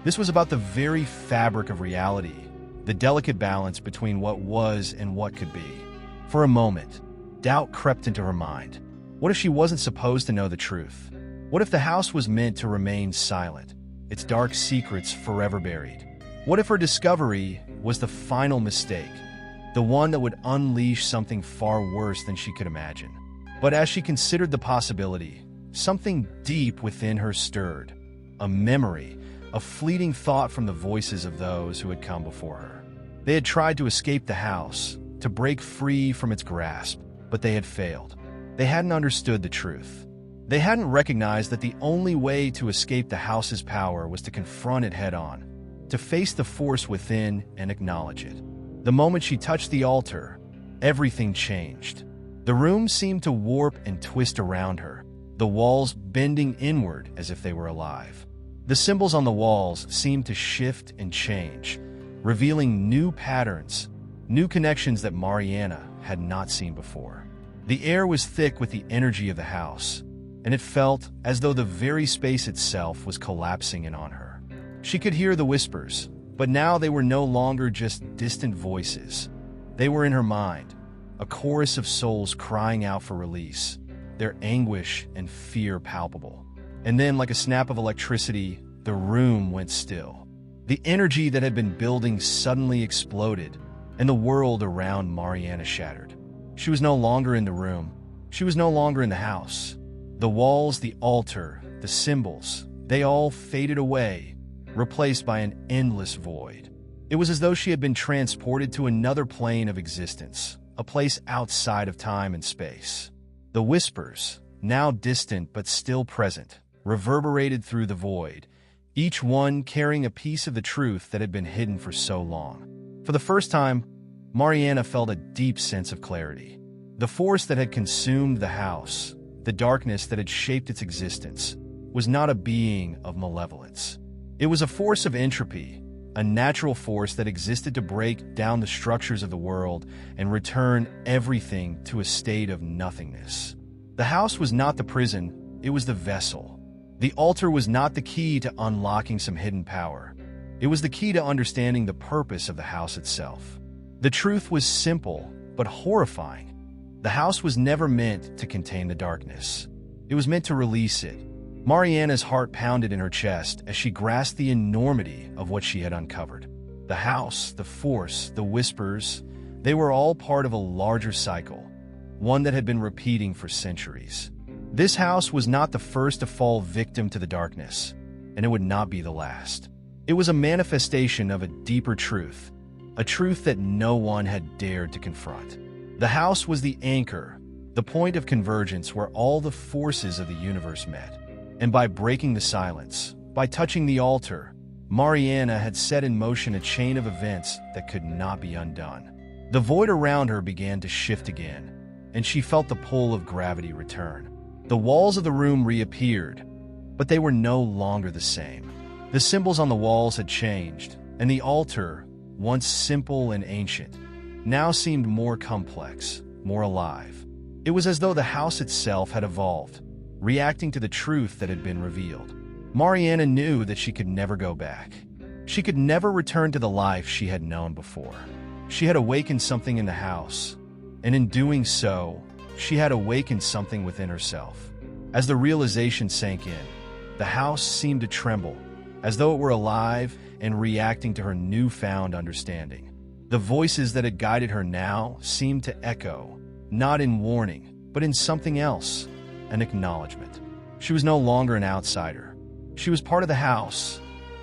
This was about the very fabric of reality, the delicate balance between what was and what could be. For a moment, doubt crept into her mind. What if she wasn't supposed to know the truth? What if the house was meant to remain silent, its dark secrets forever buried? What if her discovery was the final mistake, the one that would unleash something far worse than she could imagine? But as she considered the possibility, something deep within her stirred, a memory, a fleeting thought from the voices of those who had come before her. They had tried to escape the house, to break free from its grasp, but they had failed. They hadn't understood the truth. They hadn't recognized that the only way to escape the house's power was to confront it head-on, to face the force within and acknowledge it. The moment she touched the altar, everything changed. The room seemed to warp and twist around her, the walls bending inward as if they were alive. The symbols on the walls seemed to shift and change, revealing new patterns, new connections that Mariana had not seen before. The air was thick with the energy of the house, and it felt as though the very space itself was collapsing in on her. She could hear the whispers, but now they were no longer just distant voices. They were in her mind, a chorus of souls crying out for release, their anguish and fear palpable. And then, like a snap of electricity, the room went still. The energy that had been building suddenly exploded, and the world around Mariana shattered. She was no longer in the room. She was no longer in the house. The walls, the altar, the symbols, they all faded away, replaced by an endless void. It was as though she had been transported to another plane of existence, a place outside of time and space. The whispers, now distant but still present, reverberated through the void, each one carrying a piece of the truth that had been hidden for so long. For the first time, Mariana felt a deep sense of clarity. The force that had consumed the house, the darkness that had shaped its existence, was not a being of malevolence. It was a force of entropy, a natural force that existed to break down the structures of the world and return everything to a state of nothingness. The house was not the prison, it was the vessel. The altar was not the key to unlocking some hidden power. It was the key to understanding the purpose of the house itself. The truth was simple, but horrifying. The house was never meant to contain the darkness. It was meant to release it. Mariana's heart pounded in her chest as she grasped the enormity of what she had uncovered. The house, the force, the whispers, they were all part of a larger cycle, one that had been repeating for centuries. This house was not the first to fall victim to the darkness, and it would not be the last. It was a manifestation of a deeper truth, a truth that no one had dared to confront. The house was the anchor, the point of convergence where all the forces of the universe met. And by breaking the silence, by touching the altar, Mariana had set in motion a chain of events that could not be undone. The void around her began to shift again, and she felt the pull of gravity return. The walls of the room reappeared, but they were no longer the same. The symbols on the walls had changed, and the altar, once simple and ancient, now seemed more complex, more alive. It was as though the house itself had evolved, reacting to the truth that had been revealed. Mariana knew that she could never go back. She could never return to the life she had known before. She had awakened something in the house, and in doing so, she had awakened something within herself. As the realization sank in, the house seemed to tremble, as though it were alive and reacting to her newfound understanding. The voices that had guided her now seemed to echo, not in warning, but in something else. An acknowledgement. She was no longer an outsider. She was part of the house,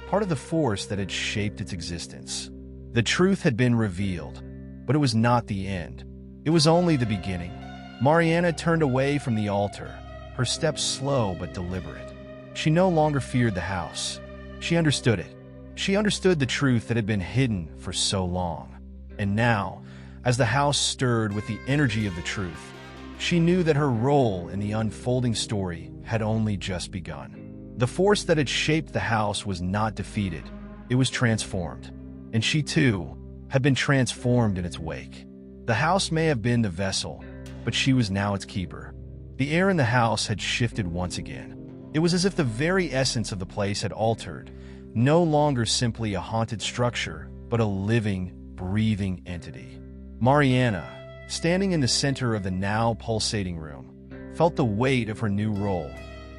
part of the force that had shaped its existence. The truth had been revealed, but it was not the end. It was only the beginning. Mariana turned away from the altar, her steps slow but deliberate. She no longer feared the house. She understood it. She understood the truth that had been hidden for so long. And now, as the house stirred with the energy of the truth, she knew that her role in the unfolding story had only just begun. The force that had shaped the house was not defeated, it was transformed. And she, too, had been transformed in its wake. The house may have been the vessel, but she was now its keeper. The air in the house had shifted once again. It was as if the very essence of the place had altered, no longer simply a haunted structure, but a living, breathing entity. Mariana, standing in the center of the now pulsating room, felt the weight of her new role,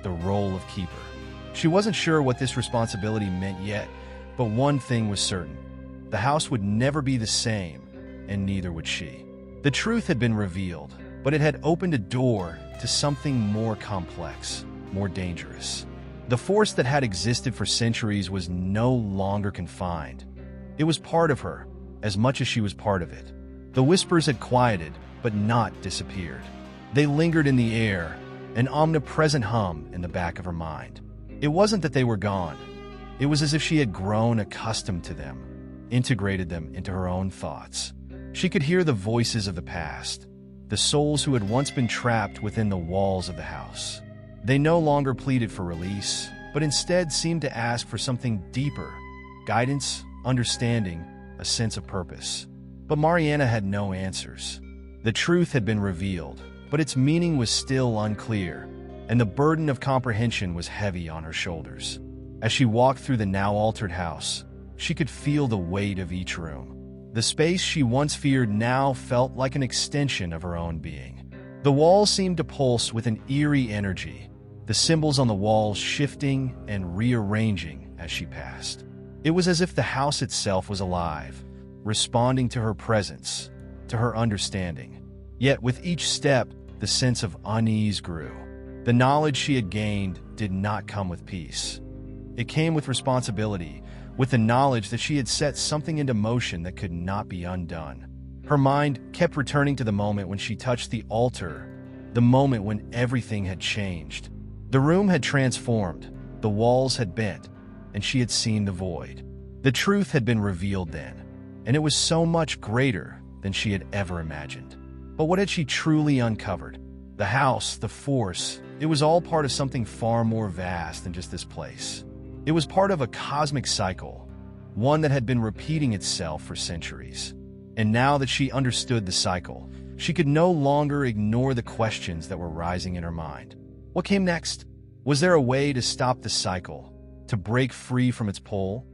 the role of keeper. She wasn't sure what this responsibility meant yet, but one thing was certain. The house would never be the same, and neither would she. The truth had been revealed, but it had opened a door to something more complex, more dangerous. The force that had existed for centuries was no longer confined. It was part of her, as much as she was part of it. The whispers had quieted, but not disappeared. They lingered in the air, an omnipresent hum in the back of her mind. It wasn't that they were gone. It was as if she had grown accustomed to them, integrated them into her own thoughts. She could hear the voices of the past, the souls who had once been trapped within the walls of the house. They no longer pleaded for release, but instead seemed to ask for something deeper: guidance, understanding, a sense of purpose. But Mariana had no answers. The truth had been revealed, but its meaning was still unclear, and the burden of comprehension was heavy on her shoulders. As she walked through the now-altered house, she could feel the weight of each room. The space she once feared now felt like an extension of her own being. The walls seemed to pulse with an eerie energy, the symbols on the walls shifting and rearranging as she passed. It was as if the house itself was alive, responding to her presence, to her understanding. Yet with each step, the sense of unease grew. The knowledge she had gained did not come with peace. It came with responsibility, with the knowledge that she had set something into motion that could not be undone. Her mind kept returning to the moment when she touched the altar, the moment when everything had changed. The room had transformed, the walls had bent, and she had seen the void. The truth had been revealed then, and it was so much greater than she had ever imagined. But what had she truly uncovered? The house, the force, it was all part of something far more vast than just this place. It was part of a cosmic cycle, one that had been repeating itself for centuries. And now that she understood the cycle, she could no longer ignore the questions that were rising in her mind. What came next? Was there a way to stop the cycle, to break free from its pull?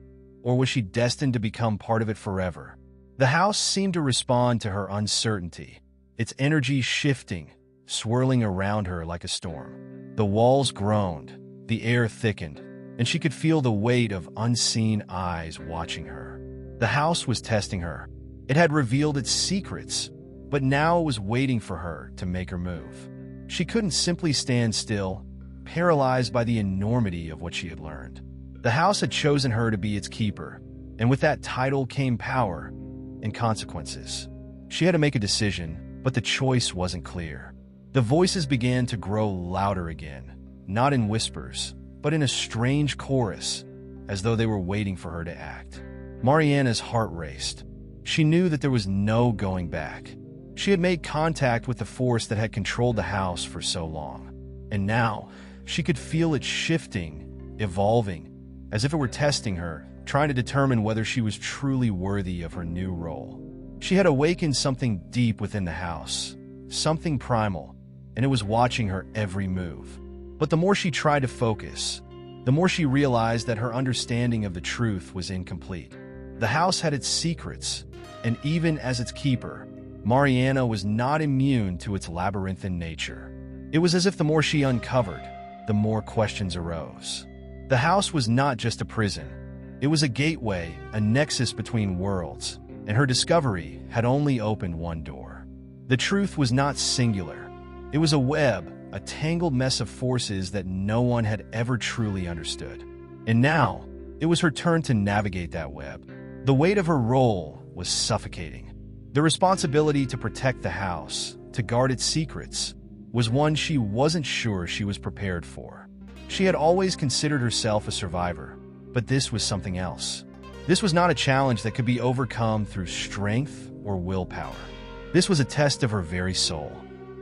Or was she destined to become part of it forever? The house seemed to respond to her uncertainty, its energy shifting, swirling around her like a storm. The walls groaned, the air thickened, and she could feel the weight of unseen eyes watching her. The house was testing her. It had revealed its secrets, but now it was waiting for her to make her move. She couldn't simply stand still, paralyzed by the enormity of what she had learned. The house had chosen her to be its keeper, and with that title came power and consequences. She had to make a decision, but the choice wasn't clear. The voices began to grow louder again, not in whispers, but in a strange chorus, as though they were waiting for her to act. Mariana's heart raced. She knew that there was no going back. She had made contact with the force that had controlled the house for so long, and now she could feel it shifting, evolving, as if it were testing her, trying to determine whether she was truly worthy of her new role. She had awakened something deep within the house, something primal, and it was watching her every move. But the more she tried to focus, the more she realized that her understanding of the truth was incomplete. The house had its secrets, and even as its keeper, Mariana was not immune to its labyrinthine nature. It was as if the more she uncovered, the more questions arose. The house was not just a prison. It was a gateway, a nexus between worlds, and her discovery had only opened one door. The truth was not singular. It was a web, a tangled mess of forces that no one had ever truly understood. And now, it was her turn to navigate that web. The weight of her role was suffocating. The responsibility to protect the house, to guard its secrets, was one she wasn't sure she was prepared for. She had always considered herself a survivor, but this was something else. This was not a challenge that could be overcome through strength or willpower. This was a test of her very soul.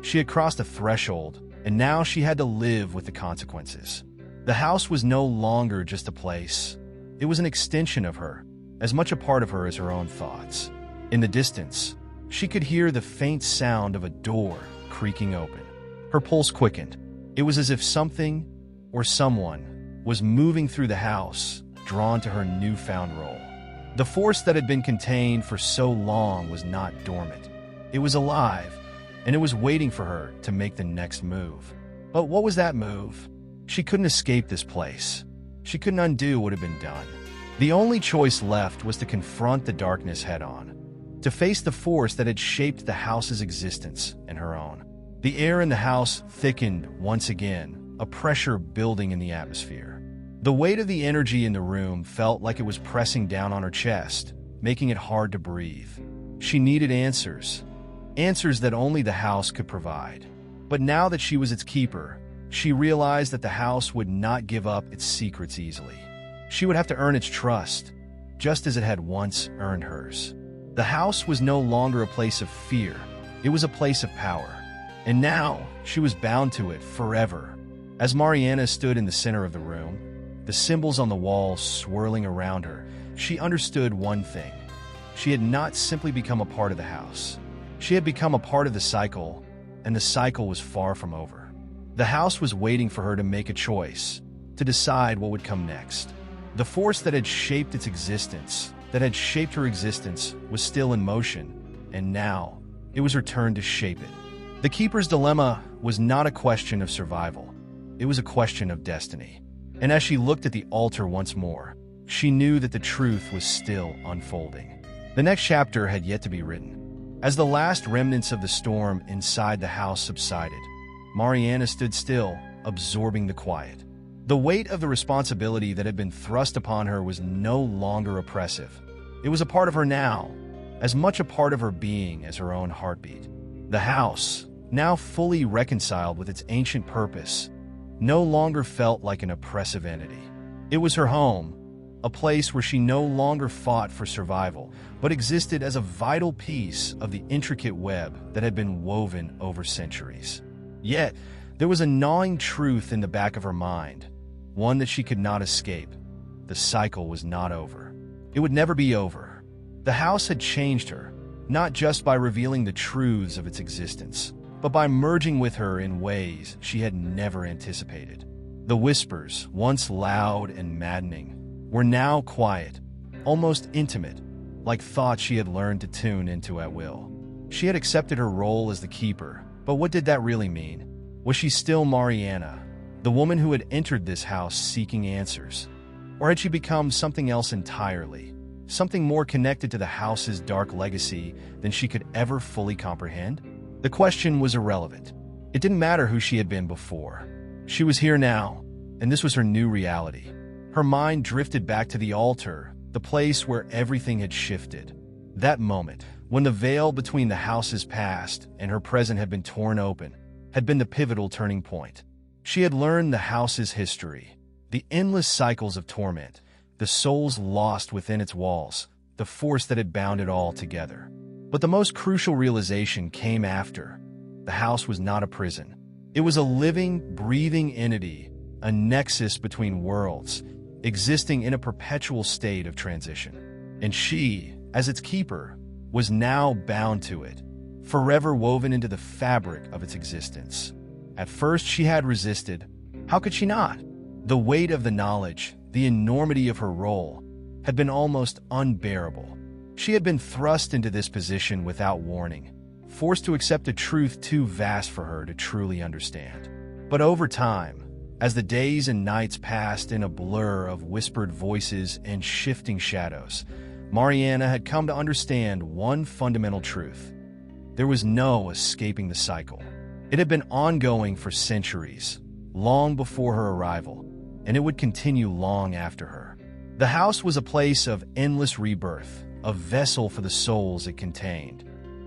She had crossed a threshold, and now she had to live with the consequences. The house was no longer just a place. It was an extension of her, as much a part of her as her own thoughts. In the distance, she could hear the faint sound of a door creaking open. Her pulse quickened. It was as if something, or someone, was moving through the house, drawn to her newfound role. The force that had been contained for so long was not dormant. It was alive, and it was waiting for her to make the next move. But what was that move? She couldn't escape this place. She couldn't undo what had been done. The only choice left was to confront the darkness head-on, to face the force that had shaped the house's existence and her own. The air in the house thickened once again, a pressure building in the atmosphere. The weight of the energy in the room felt like it was pressing down on her chest, making it hard to breathe. She needed answers, answers that only the house could provide. But now that she was its keeper, she realized that the house would not give up its secrets easily. She would have to earn its trust, just as it had once earned hers. The house was no longer a place of fear, it was a place of power. And now, she was bound to it forever. As Mariana stood in the center of the room, the symbols on the walls swirling around her, she understood one thing. She had not simply become a part of the house. She had become a part of the cycle, and the cycle was far from over. The house was waiting for her to make a choice, to decide what would come next. The force that had shaped its existence, that had shaped her existence, was still in motion, and now it was her turn to shape it. The Keeper's dilemma was not a question of survival. It was a question of destiny. And as she looked at the altar once more, she knew that the truth was still unfolding. The next chapter had yet to be written. As the last remnants of the storm inside the house subsided, Mariana stood still, absorbing the quiet. The weight of the responsibility that had been thrust upon her was no longer oppressive. It was a part of her now, as much a part of her being as her own heartbeat. The house, now fully reconciled with its ancient purpose, no longer felt like an oppressive entity. It was her home, a place where she no longer fought for survival, but existed as a vital piece of the intricate web that had been woven over centuries. Yet, there was a gnawing truth in the back of her mind, one that she could not escape. The cycle was not over. It would never be over. The house had changed her, not just by revealing the truths of its existence, but by merging with her in ways she had never anticipated. The whispers, once loud and maddening, were now quiet, almost intimate, like thoughts she had learned to tune into at will. She had accepted her role as the Keeper, but what did that really mean? Was she still Mariana, the woman who had entered this house seeking answers? Or had she become something else entirely, something more connected to the house's dark legacy than she could ever fully comprehend? The question was irrelevant. It didn't matter who she had been before. She was here now, and this was her new reality. Her mind drifted back to the altar, the place where everything had shifted. That moment, when the veil between the house's past and her present had been torn open, had been the pivotal turning point. She had learned the house's history, the endless cycles of torment, the souls lost within its walls, the force that had bound it all together. But the most crucial realization came after. The house was not a prison. It was a living, breathing entity, a nexus between worlds, existing in a perpetual state of transition. And she, as its keeper, was now bound to it, forever woven into the fabric of its existence. At first she had resisted. How could she not? The weight of the knowledge, the enormity of her role, had been almost unbearable. She had been thrust into this position without warning, forced to accept a truth too vast for her to truly understand. But over time, as the days and nights passed in a blur of whispered voices and shifting shadows, Mariana had come to understand one fundamental truth. There was no escaping the cycle. It had been ongoing for centuries, long before her arrival, and it would continue long after her. The house was a place of endless rebirth, a vessel for the souls it contained,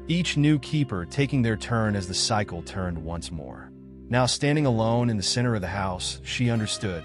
each new keeper taking their turn as the cycle turned once more. Now standing alone in the center of the house, she understood.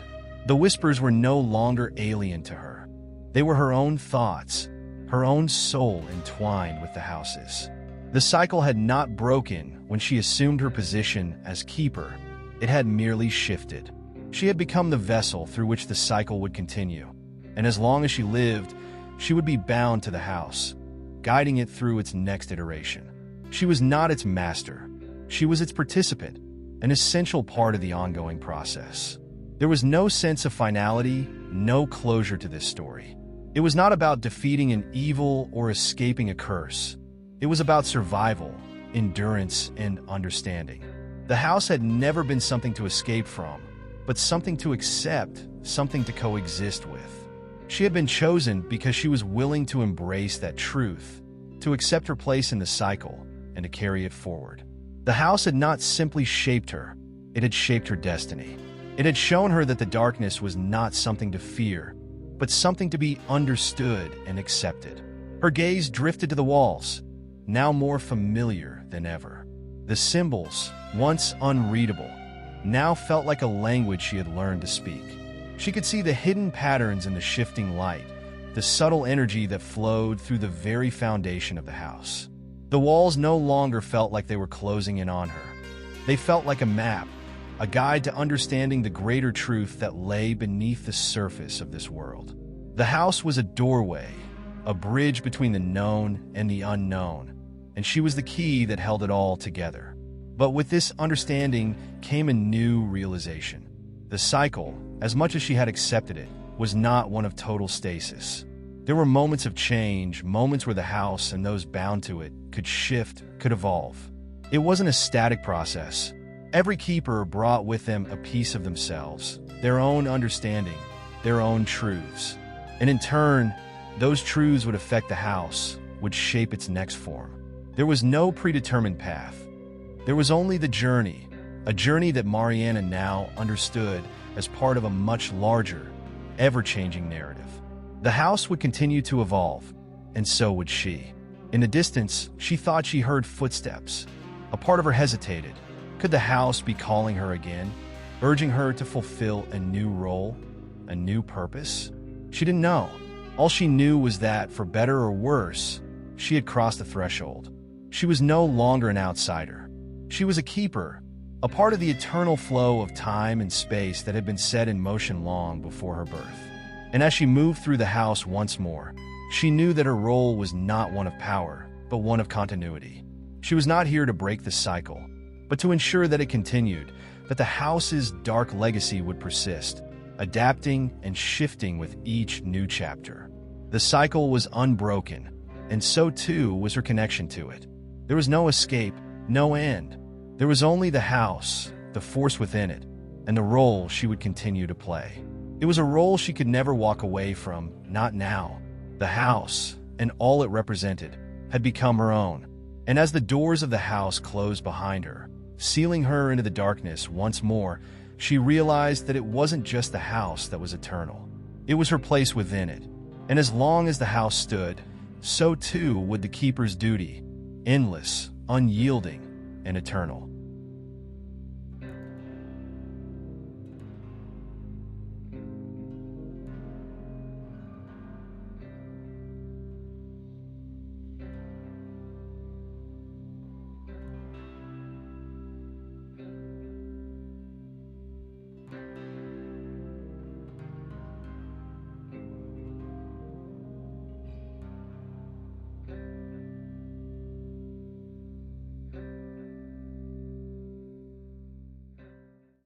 The whispers were no longer alien to her. They were her own thoughts, her own soul entwined with the house's. The cycle had not broken when she assumed her position as keeper. It had merely shifted. She had become the vessel through which the cycle would continue, and as long as she lived, she would be bound to the house, guiding it through its next iteration. She was not its master. She was its participant, an essential part of the ongoing process. There was no sense of finality, no closure to this story. It was not about defeating an evil or escaping a curse. It was about survival, endurance, and understanding. The house had never been something to escape from, but something to accept, something to coexist with. She had been chosen because she was willing to embrace that truth, to accept her place in the cycle, and to carry it forward. The house had not simply shaped her, it had shaped her destiny. It had shown her that the darkness was not something to fear, but something to be understood and accepted. Her gaze drifted to the walls, now more familiar than ever. The symbols, once unreadable, now felt like a language she had learned to speak. She could see the hidden patterns in the shifting light, the subtle energy that flowed through the very foundation of the house. The walls no longer felt like they were closing in on her. They felt like a map, a guide to understanding the greater truth that lay beneath the surface of this world. The house was a doorway, a bridge between the known and the unknown, and she was the key that held it all together. But with this understanding came a new realization. The cycle, as much as she had accepted it, was not one of total stasis. There were moments of change, moments where the house and those bound to it could shift, could evolve. It wasn't a static process. Every keeper brought with them a piece of themselves, their own understanding, their own truths. And in turn, those truths would affect the house, would shape its next form. There was no predetermined path. There was only the journey, a journey that Mariana now understood as part of a much larger, ever-changing narrative. The house would continue to evolve, and so would she. In the distance, she thought she heard footsteps. A part of her hesitated. Could the house be calling her again, urging her to fulfill a new role, a new purpose? She didn't know. All she knew was that, for better or worse, she had crossed the threshold. She was no longer an outsider. She was a keeper, a part of the eternal flow of time and space that had been set in motion long before her birth. And as she moved through the house once more, she knew that her role was not one of power, but one of continuity. She was not here to break the cycle, but to ensure that it continued, that the house's dark legacy would persist, adapting and shifting with each new chapter. The cycle was unbroken, and so too was her connection to it. There was no escape, no end. There was only the house, the force within it, and the role she would continue to play. It was a role she could never walk away from, not now. The house, and all it represented, had become her own. And as the doors of the house closed behind her, sealing her into the darkness once more, she realized that it wasn't just the house that was eternal. It was her place within it. And as long as the house stood, so too would the keeper's duty, endless, unyielding, and eternal.